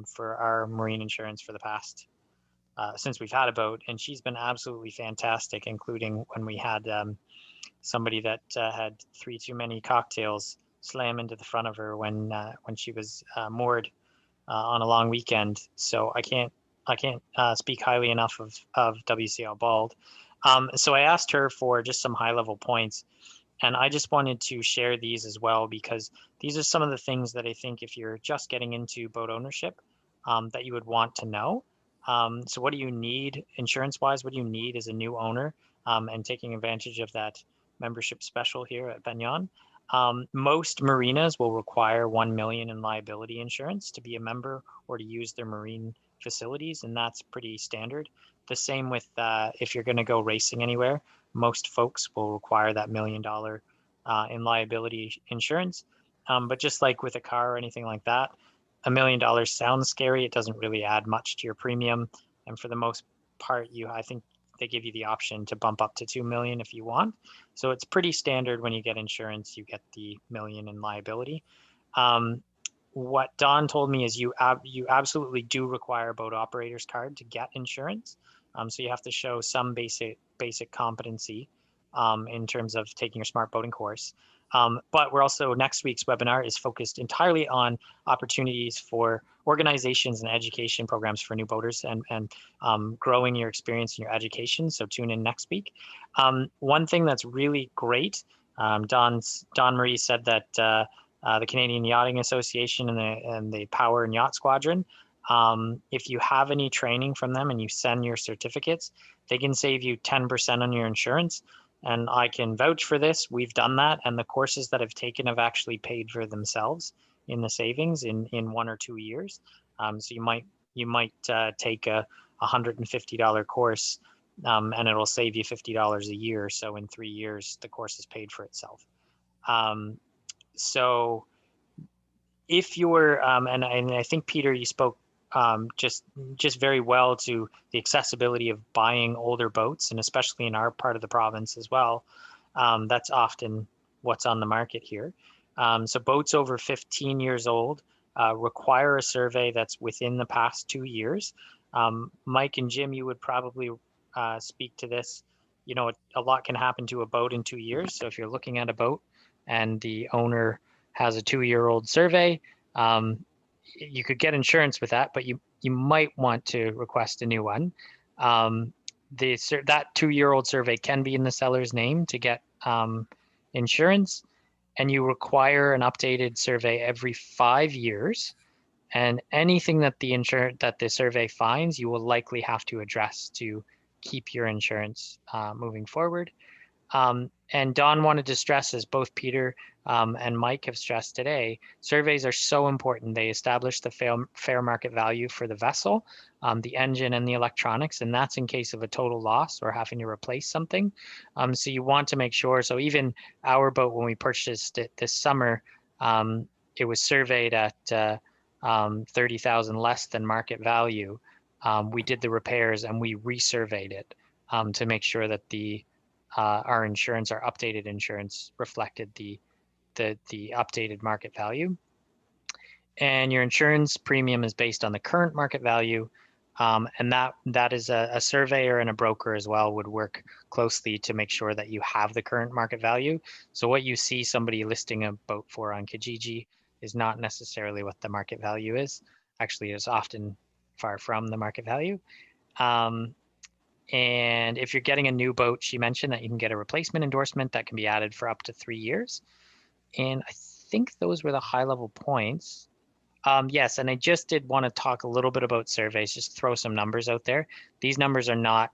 for our marine insurance for the past since we've had a boat, and she's been absolutely fantastic, including when we had somebody that had 3 too many cocktails slam into the front of her when she was moored on a long weekend. So I can't speak highly enough of WCL Bald. So I asked her for just some high level points, and I just wanted to share these as well, because these are some of the things that I think if you're just getting into boat ownership, that you would want to know. So what do you need insurance wise? What do you need as a new owner? And taking advantage of that membership special here at Benyon. Most marinas will require 1 million in liability insurance to be a member or to use their marine facilities, and that's pretty standard. The same with if you're going to go racing anywhere, most folks will require that $1 million in liability insurance. But just like with a car or anything like that, $1 million sounds scary. It doesn't really add much to your premium, and for the most part, I think they give you the option to bump up to 2 million if you want. So it's pretty standard when you get insurance, you get the $1 million in liability. What Don told me is you absolutely do require a boat operator's card to get insurance. So you have to show some basic competency in terms of taking your smart boating course. But we're also, next week's webinar is focused entirely on opportunities for organizations and education programs for new boaters and growing your experience in your education. So tune in next week. One thing that's really great, Don Marie said that the Canadian Yachting Association and the Power and Yacht Squadron, if you have any training from them and you send your certificates, they can save you 10% on your insurance. And I can vouch for this. We've done that. And the courses that I've taken have actually paid for themselves in the savings in 1 or 2 years. So you might take a $150 course and it'll save you $50 a year. So in 3 years, the course has paid for itself. So if you're, and I think, Peter, you spoke just very well to the accessibility of buying older boats, and especially in our part of the province as well. That's often what's on the market here. So boats over 15 years old require a survey that's within the past 2 years. Mike and Jim, you would probably speak to this. You know, a lot can happen to a boat in 2 years. So if you're looking at a boat and the owner has a 2-year-old survey, you could get insurance with that, but you might want to request a new one. That 2-year-old survey can be in the seller's name to get insurance, and you require an updated survey every 5 years. And anything that the survey finds, you will likely have to address to keep your insurance moving forward. And Don wanted to stress, as both Peter and Mike have stressed today, surveys are so important. They establish the fair market value for the vessel, the engine and the electronics, and that's in case of a total loss or having to replace something. So you want to make sure, so even our boat, when we purchased it this summer, it was surveyed at 30,000 less than market value. We did the repairs and we resurveyed it to make sure that our insurance, our updated insurance, reflected the updated market value. And your insurance premium is based on the current market value, and that is a surveyor and a broker as well would work closely to make sure that you have the current market value. So what you see somebody listing a boat for on Kijiji is not necessarily what the market value is. Actually, it's often far from the market value. And if you're getting a new boat, she mentioned that you can get a replacement endorsement that can be added for up to 3 years. And I think those were the high level points. Yes, and I just did want to talk a little bit about surveys, just throw some numbers out there. These numbers are not,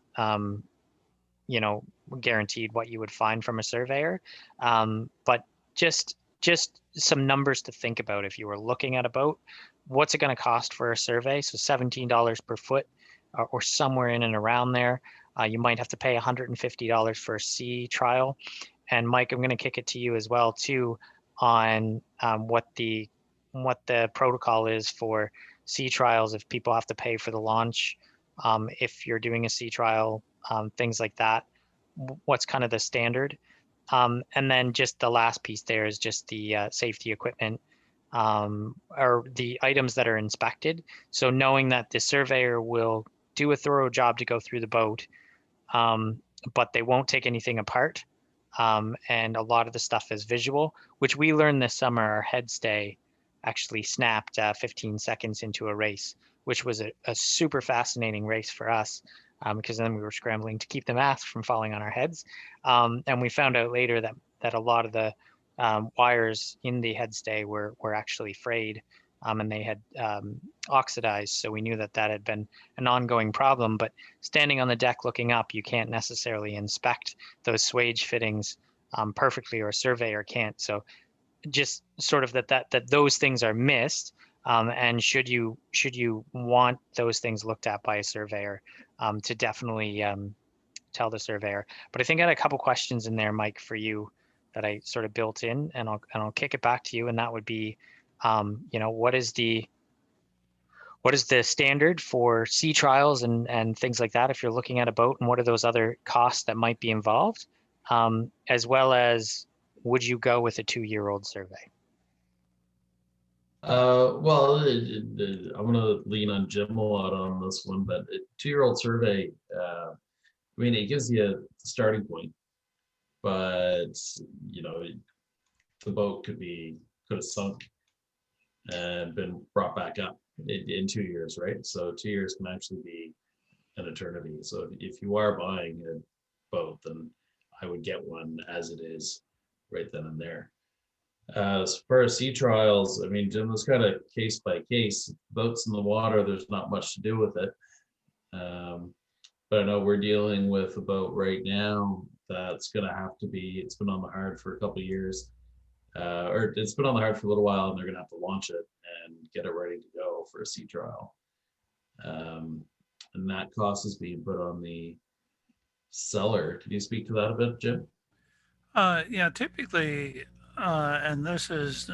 guaranteed what you would find from a surveyor, but just some numbers to think about if you were looking at a boat. What's it going to cost for a survey? So $17 per foot, or somewhere in and around there. You might have to pay $150 for a sea trial. And Mike, I'm going to kick it to you as well too on what the protocol is for sea trials, if people have to pay for the launch, if you're doing a sea trial, things like that. What's kind of the standard? And then just the last piece there is just the safety equipment, or the items that are inspected. So knowing that the surveyor will do a thorough job to go through the boat, but they won't take anything apart. And a lot of the stuff is visual, which we learned this summer. Our head stay actually snapped 15 seconds into a race, which was a super fascinating race for us, because then we were scrambling to keep the mast from falling on our heads. And we found out later that a lot of the wires in the head stay were actually frayed, and they had oxidized. So we knew that had been an ongoing problem. But standing on the deck looking up, you can't necessarily inspect those swage fittings perfectly, or a surveyor can't. So just sort of that those things are missed. And should you want those things looked at by a surveyor, to definitely tell the surveyor. But I think I had a couple questions in there, Mike, for you that I sort of built in, and I'll kick it back to you. And that would be, what is the standard for sea trials and things like that if you're looking at a boat, and what are those other costs that might be involved, as well as would you go with a 2-year-old survey? Well, I'm going to lean on Jim a lot on this one, but a 2-year-old survey, I mean, it gives you a starting point, but the boat could have sunk and been brought back up in 2 years, right? So 2 years can actually be an eternity. So if you are buying a boat, then I would get one as it is right then and there. As far as sea trials, I mean, Jim, was kind of case by case. Boats in the water, there's not much to do with it. But I know we're dealing with a boat right now that's going to have to be, it's been on the hard for a couple of years, or it's been on the hard for a little while, and they're going to have to launch it and get it ready to go for a sea trial. And that cost is being put on the seller. Can you speak to that a bit, Jim? Yeah, typically, and this is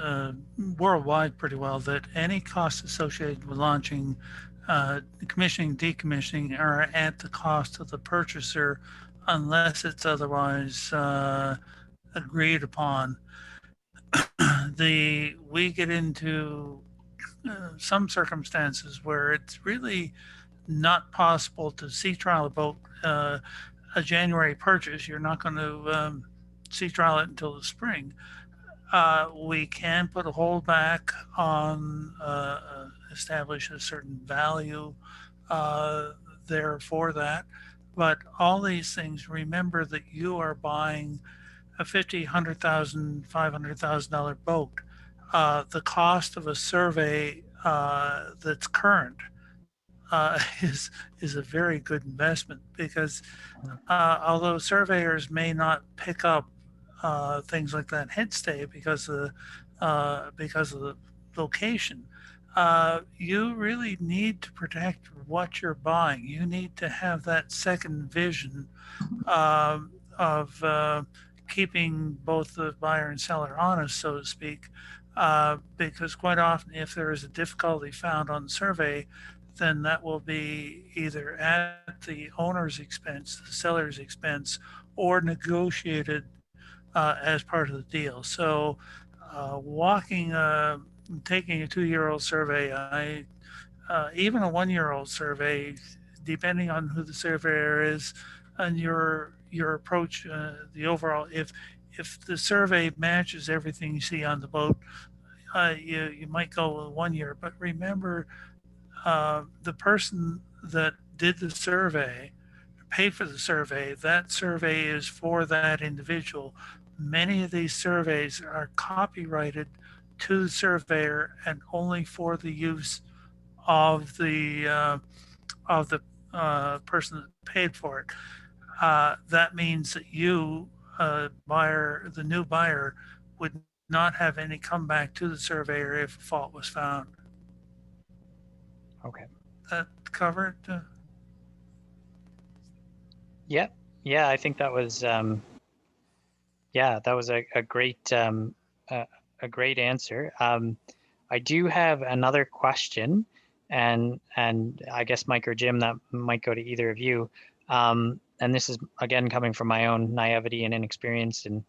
worldwide pretty well, that any costs associated with launching, commissioning, decommissioning are at the cost of the purchaser unless it's otherwise agreed upon. We get into some circumstances where it's really not possible to sea trial a boat a January purchase. You're not going to sea trial it until the spring. We can put a holdback on establish a certain value there for that. But all these things, remember that you are buying a $50,000, $100,000, $500,000 boat. The cost of a survey that's current is a very good investment, because although surveyors may not pick up things like that head stay because of the location, you really need to protect what you're buying. You need to have that second vision of keeping both the buyer and seller honest, so to speak, because quite often if there is a difficulty found on the survey, then that will be either at the owner's expense, the seller's expense, or negotiated as part of the deal. So taking a 2-year-old survey, even a 1-year-old survey, depending on who the surveyor is and your approach, the overall, if the survey matches everything you see on the boat, you might go with 1 year. But remember, the person that did the survey, paid for the survey, that survey is for that individual. Many of these surveys are copyrighted to the surveyor and only for the use of the person that paid for it. That means that you, buyer, the new buyer, would not have any comeback to the surveyor if a fault was found. Okay. That covered? Yeah, I think that was a great answer. I do have another question, and I guess Mike or Jim, that might go to either of you. And this is again coming from my own naivety and inexperience in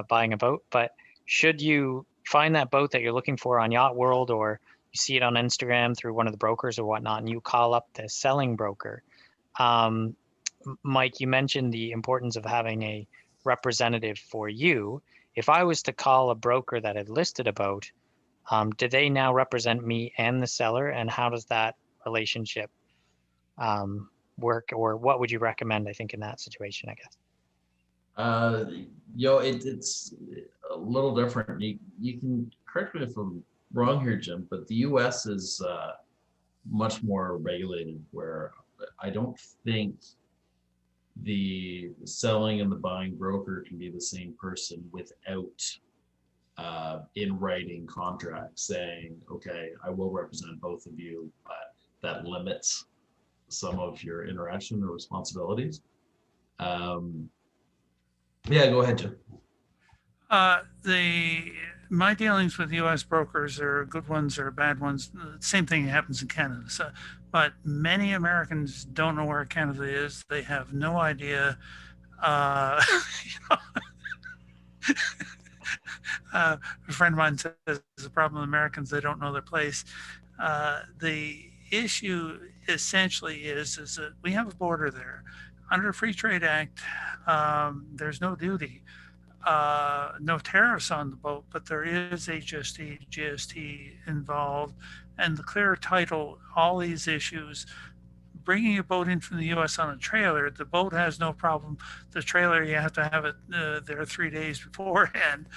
buying a boat. But should you find that boat that you're looking for on Yacht World, or see it on Instagram through one of the brokers or whatnot, and you call up the selling broker. Mike, you mentioned the importance of having a representative for you. If I was to call a broker that had listed a boat, do they now represent me and the seller? And how does that relationship work? Or what would you recommend, I think, in that situation, I guess? It's a little different. You can correct me if I'm wrong here, Jim, but the US is much more regulated, where I don't think the selling and the buying broker can be the same person without in writing contract saying, okay, I will represent both of you, but that limits some of your interaction or responsibilities. Yeah, go ahead, Jim. My dealings with U.S. brokers are good ones or bad ones. The same thing happens in Canada. So, but many Americans don't know where Canada is. They have no idea. A friend of mine says the problem with Americans, they don't know their place. The issue essentially is that we have a border there. Under Free Trade Act, there's no duty. No tariffs on the boat, but there is HST, GST involved, and the clear title, all these issues. Bringing a boat in from the U.S. on a trailer, the boat has no problem. The trailer, you have to have it there 3 days beforehand.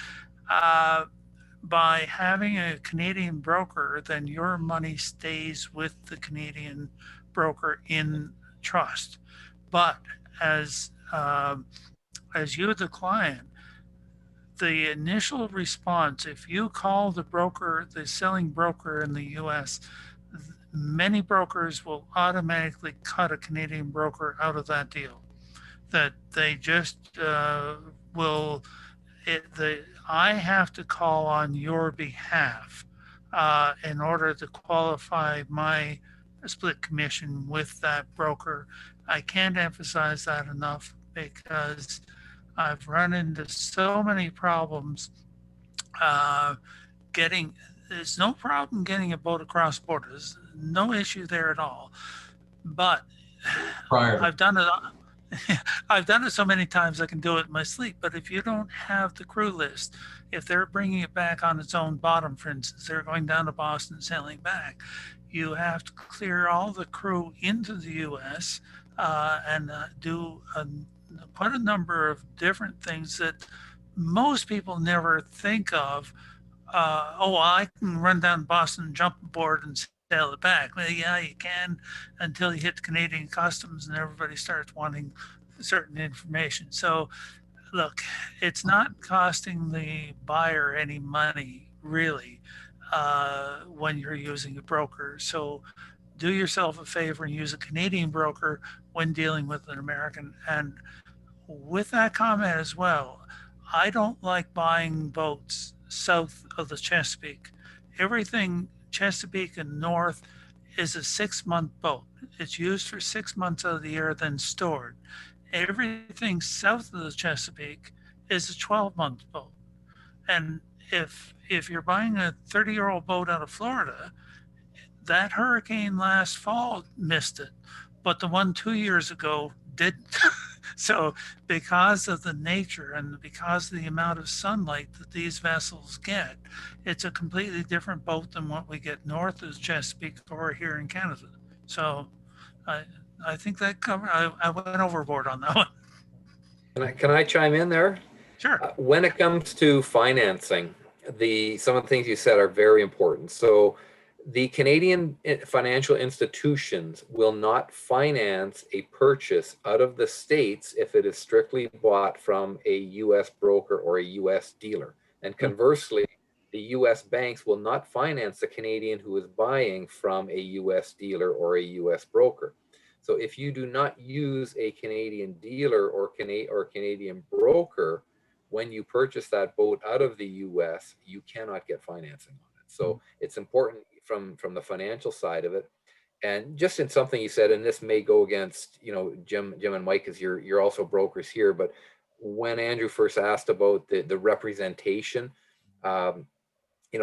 By having a Canadian broker, then your money stays with the Canadian broker in trust. But as you, the client, the initial response, if you call the broker, the selling broker in the US, many brokers will automatically cut a Canadian broker out of that deal. That they just will, I have to call on your behalf in order to qualify my split commission with that broker. I can't emphasize that enough, because I've run into so many problems there's no problem getting a boat across borders, no issue there at all. But I've done it so many times I can do it in my sleep. But if you don't have the crew list, if they're bringing it back on its own bottom, for instance, they're going down to Boston, sailing back, you have to clear all the crew into the U.S. And do quite a number of different things that most people never think of. I can run down Boston, jump aboard, and sail it back. Well, yeah, you can, until you hit Canadian customs and everybody starts wanting certain information. So, look, it's not costing the buyer any money, really, when you're using a broker. So, do yourself a favor and use a Canadian broker when dealing with an American. And with that comment as well, I don't like buying boats south of the Chesapeake. Everything Chesapeake and north is a 6-month boat. It's used for 6 months out of the year, then stored. Everything south of the Chesapeake is a 12-month boat. And if you're buying a 30-year-old boat out of Florida, that hurricane last fall missed it, but the one 2 years ago didn't. So because of the nature and because of the amount of sunlight that these vessels get, it's a completely different boat than what we get north of Chesapeake or here in Canada. So I think that I went overboard on that one. Can I chime in there? Sure. When it comes to financing, some of the things you said are very important. So the Canadian financial institutions will not finance a purchase out of the States if it is strictly bought from a U.S. broker or a U.S. dealer. And conversely, the U.S. banks will not finance the Canadian who is buying from a U.S. dealer or a U.S. broker. So if you do not use a Canadian dealer or Canadian broker, when you purchase that boat out of the U.S., you cannot get financing on it. So it's important from the financial side of it. And just in something you said, and this may go against, Jim and Mike, because you're also brokers here, but when Andrew first asked about the representation,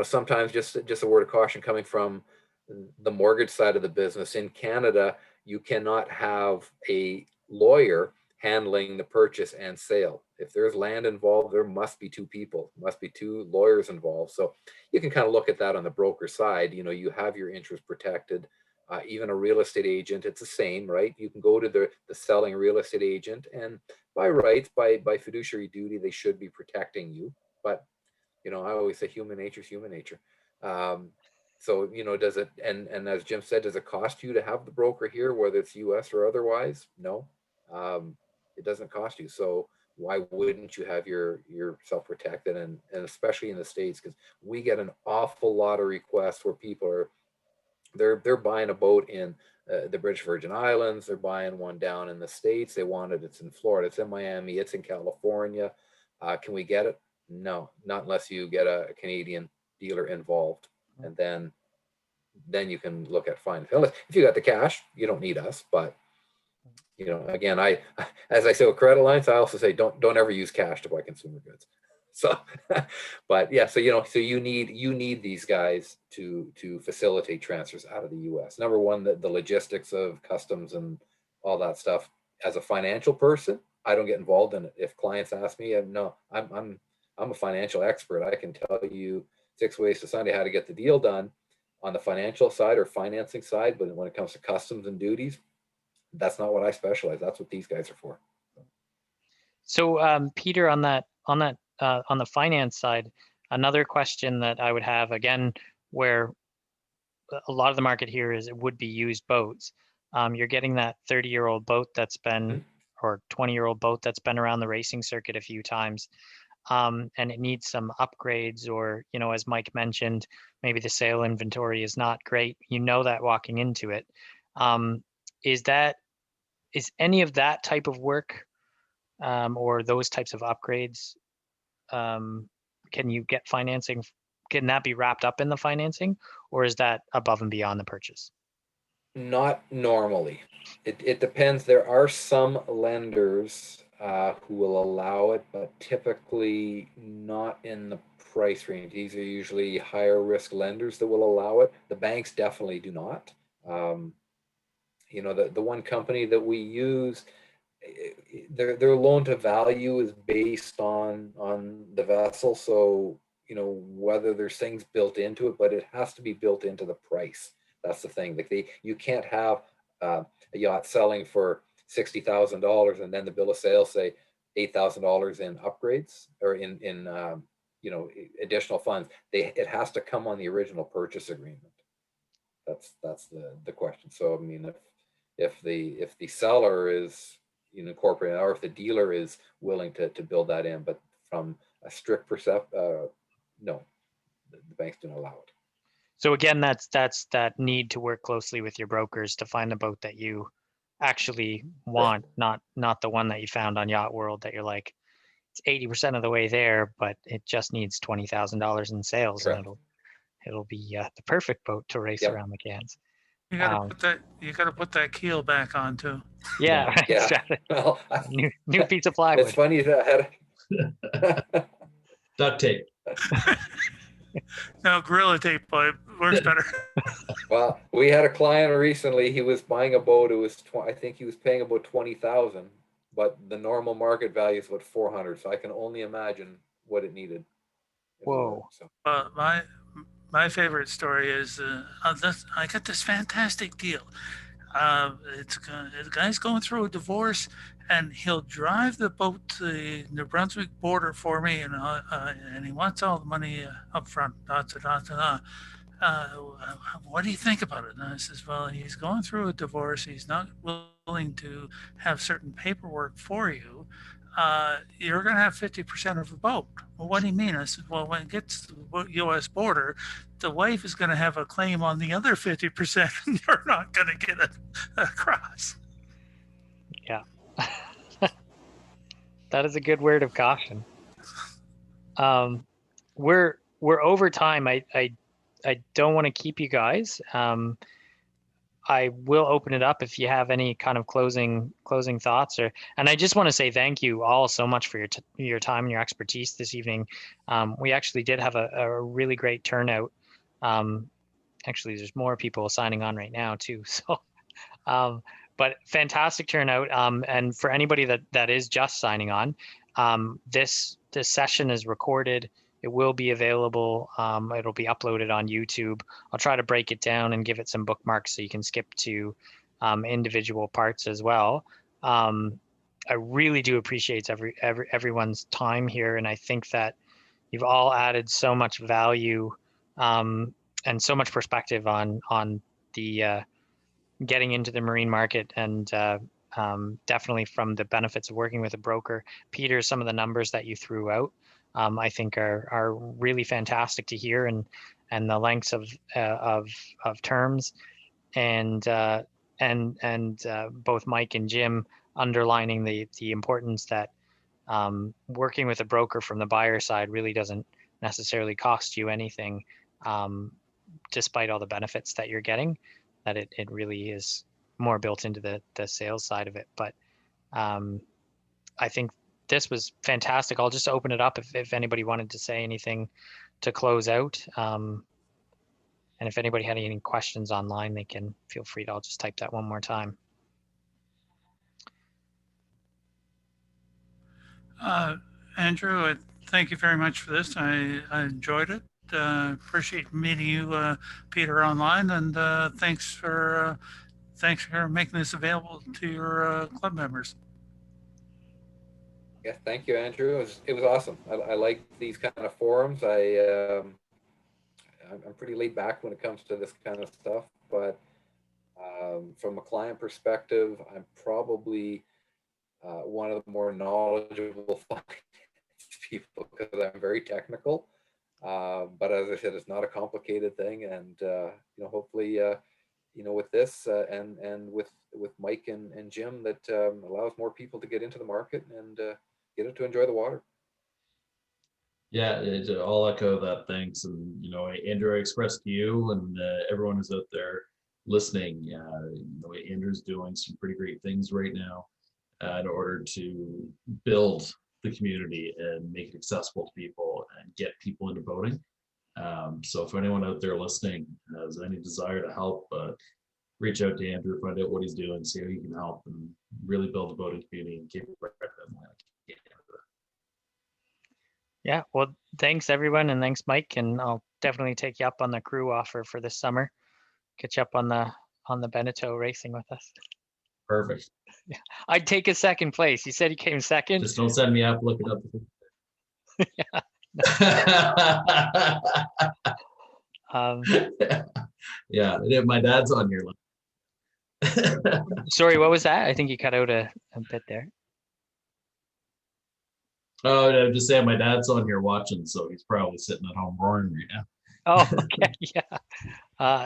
sometimes just a word of caution coming from the mortgage side of the business. In Canada, you cannot have a lawyer handling the purchase and sale. If there's land involved, there must be two people, must be two lawyers involved. So you can kind of look at that on the broker side. You have your interest protected. Even a real estate agent, it's the same, right? You can go to the selling real estate agent, and by rights, by fiduciary duty, they should be protecting you. But I always say human nature is human nature. So does it, and as Jim said, does it cost you to have the broker here, whether it's US or otherwise? No, it doesn't cost you. So why wouldn't you have yourself protected? And especially in the States, because we get an awful lot of requests where people are they're buying a boat in the British Virgin Islands. They're buying one down in the States. They want it. It's in Florida. It's in Miami. It's in California. Can we get it? No, not unless you get a Canadian dealer involved, and then you can look at finance. If you got the cash, you don't need us. But again, as I say with credit lines, I also say don't ever use cash to buy consumer goods. So, but yeah, so you need these guys to facilitate transfers out of the U.S. Number one, the logistics of customs and all that stuff. As a financial person, I don't get involved in it. If clients ask me, no, I'm a financial expert. I can tell you 6 ways to Sunday how to get the deal done on the financial side or financing side. But when it comes to customs and duties, that's not what I specialize. That's what these guys are for. So Peter, on the finance side, another question that I would have, again, where a lot of the market here is it would be used boats. You're getting that 30-year-old boat that's been, or 20-year-old boat that's been around the racing circuit a few times, and it needs some upgrades, or, as Mike mentioned, maybe the sale inventory is not great. That walking into it. Is any of that type of work, or those types of upgrades, can you get financing? Can that be wrapped up in the financing, or is that above and beyond the purchase? Not normally. It depends. There are some lenders who will allow it, but typically not in the price range. These are usually higher risk lenders that will allow it. The banks definitely do not. The one company that we use, their loan to value is based on the vessel. So whether there's things built into it, but it has to be built into the price. That's the thing. You can't have a yacht selling for $60,000 and then the bill of sale say $8,000 in upgrades or in additional funds. It has to come on the original purchase agreement. That's the question. So I mean, if the seller is incorporated, or if the dealer is willing to build that in, but from a strict no, the banks don't allow it. So again, that's that need to work closely with your brokers to find the boat that you actually want, not the one that you found on Yacht World that you're like, it's 80% of the way there, but it just needs $20,000 in sales. Correct. And it'll be the perfect boat to race around the cans. You gotta put that keel back on too. Yeah. Exactly. Well, new piece of plywood. It's funny that duct tape. No, Gorilla Tape works better. Well, we had a client recently. He was buying a boat. It was I think he was paying about $20,000, but the normal market value is about $400. So I can only imagine what it needed. Whoa. So. My favorite story is I got this fantastic deal. The guy's going through a divorce, and he'll drive the boat to the New Brunswick border for me, and he wants all the money up front. What do you think about it? And I says, well, he's going through a divorce. He's not willing to have certain paperwork for you. You're going to have 50% of the boat. Well, what do you mean? I said, well, when it gets to the U.S. border, the wife is going to have a claim on the other 50%, and you're not going to get it across. Yeah. That is a good word of caution. We're over time. I don't want to keep you guys. I will open it up if you have any kind of closing thoughts, and I just want to say thank you all so much for your time and your expertise this evening. We actually did have a really great turnout. Actually, there's more people signing on right now too. So, but fantastic turnout. And for anybody that is just signing on, this session is recorded. It will be available. It'll be uploaded on YouTube. I'll try to break it down and give it some bookmarks so you can skip to individual parts as well. I really do appreciate everyone's time here, and I think that you've all added so much value and so much perspective on the getting into the marine market, and definitely from the benefits of working with a broker. Peter, some of the numbers that you threw out, I think are really fantastic to hear, and the lengths of terms, and both Mike and Jim underlining the importance that working with a broker from the buyer side really doesn't necessarily cost you anything, despite all the benefits that you're getting, that it really is more built into the sales side of it. But I think this was fantastic. I'll just open it up if anybody wanted to say anything to close out. And if anybody had any questions online, they can feel free to, I'll just type that one more time. Andrew, thank you very much for this. I enjoyed it. Appreciate meeting you, Peter, online, and thanks for making this available to your club members. Yeah, thank you, Andrew. It was awesome. I like these kind of forums. I'm pretty laid back when it comes to this kind of stuff, but from a client perspective, I'm probably one of the more knowledgeable people because I'm very technical. But as I said, it's not a complicated thing, and hopefully, with this and with Mike and Jim, that allows more people to get into the market and get it to enjoy the water. Yeah, I'll echo that. Thanks. And, Andrew, I expressed to you and everyone who's out there listening, Andrew's doing some pretty great things right now in order to build the community and make it accessible to people and get people into boating. So if anyone out there listening has any desire to help, reach out to Andrew, find out what he's doing, see how he can help, and really build a boating community and keep it right. Yeah, well, thanks everyone, and thanks Mike, and I'll definitely take you up on the crew offer for this summer. Get you up on the Beneteau racing with us. Perfect. Yeah, I'd take a second place. You said he came second. Just don't send me up. Look it up. Yeah, my dad's on here. Sorry, what was that? I think you cut out a bit there. Oh, no, just saying my dad's on here watching, so he's probably sitting at home roaring right now. Oh, okay, yeah.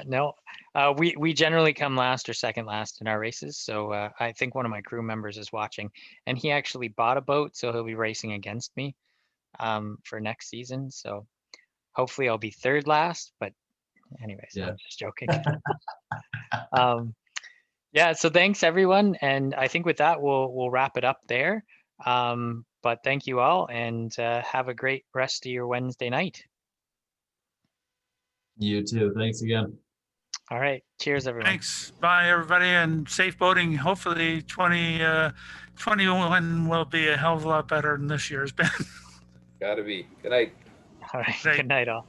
No, we generally come last or second last in our races. So I think one of my crew members is watching, and he actually bought a boat, so he'll be racing against me for next season. So hopefully I'll be third last, but anyways, yeah. I'm just joking. Yeah, so thanks everyone, and I think with that we'll wrap it up there. But thank you all, and have a great rest of your Wednesday night. You too. Thanks again. All right. Cheers, everyone. Thanks. Bye, everybody, and safe boating. Hopefully 2021 will be a hell of a lot better than this year's been. Gotta be. Good night. All right. Good night, all.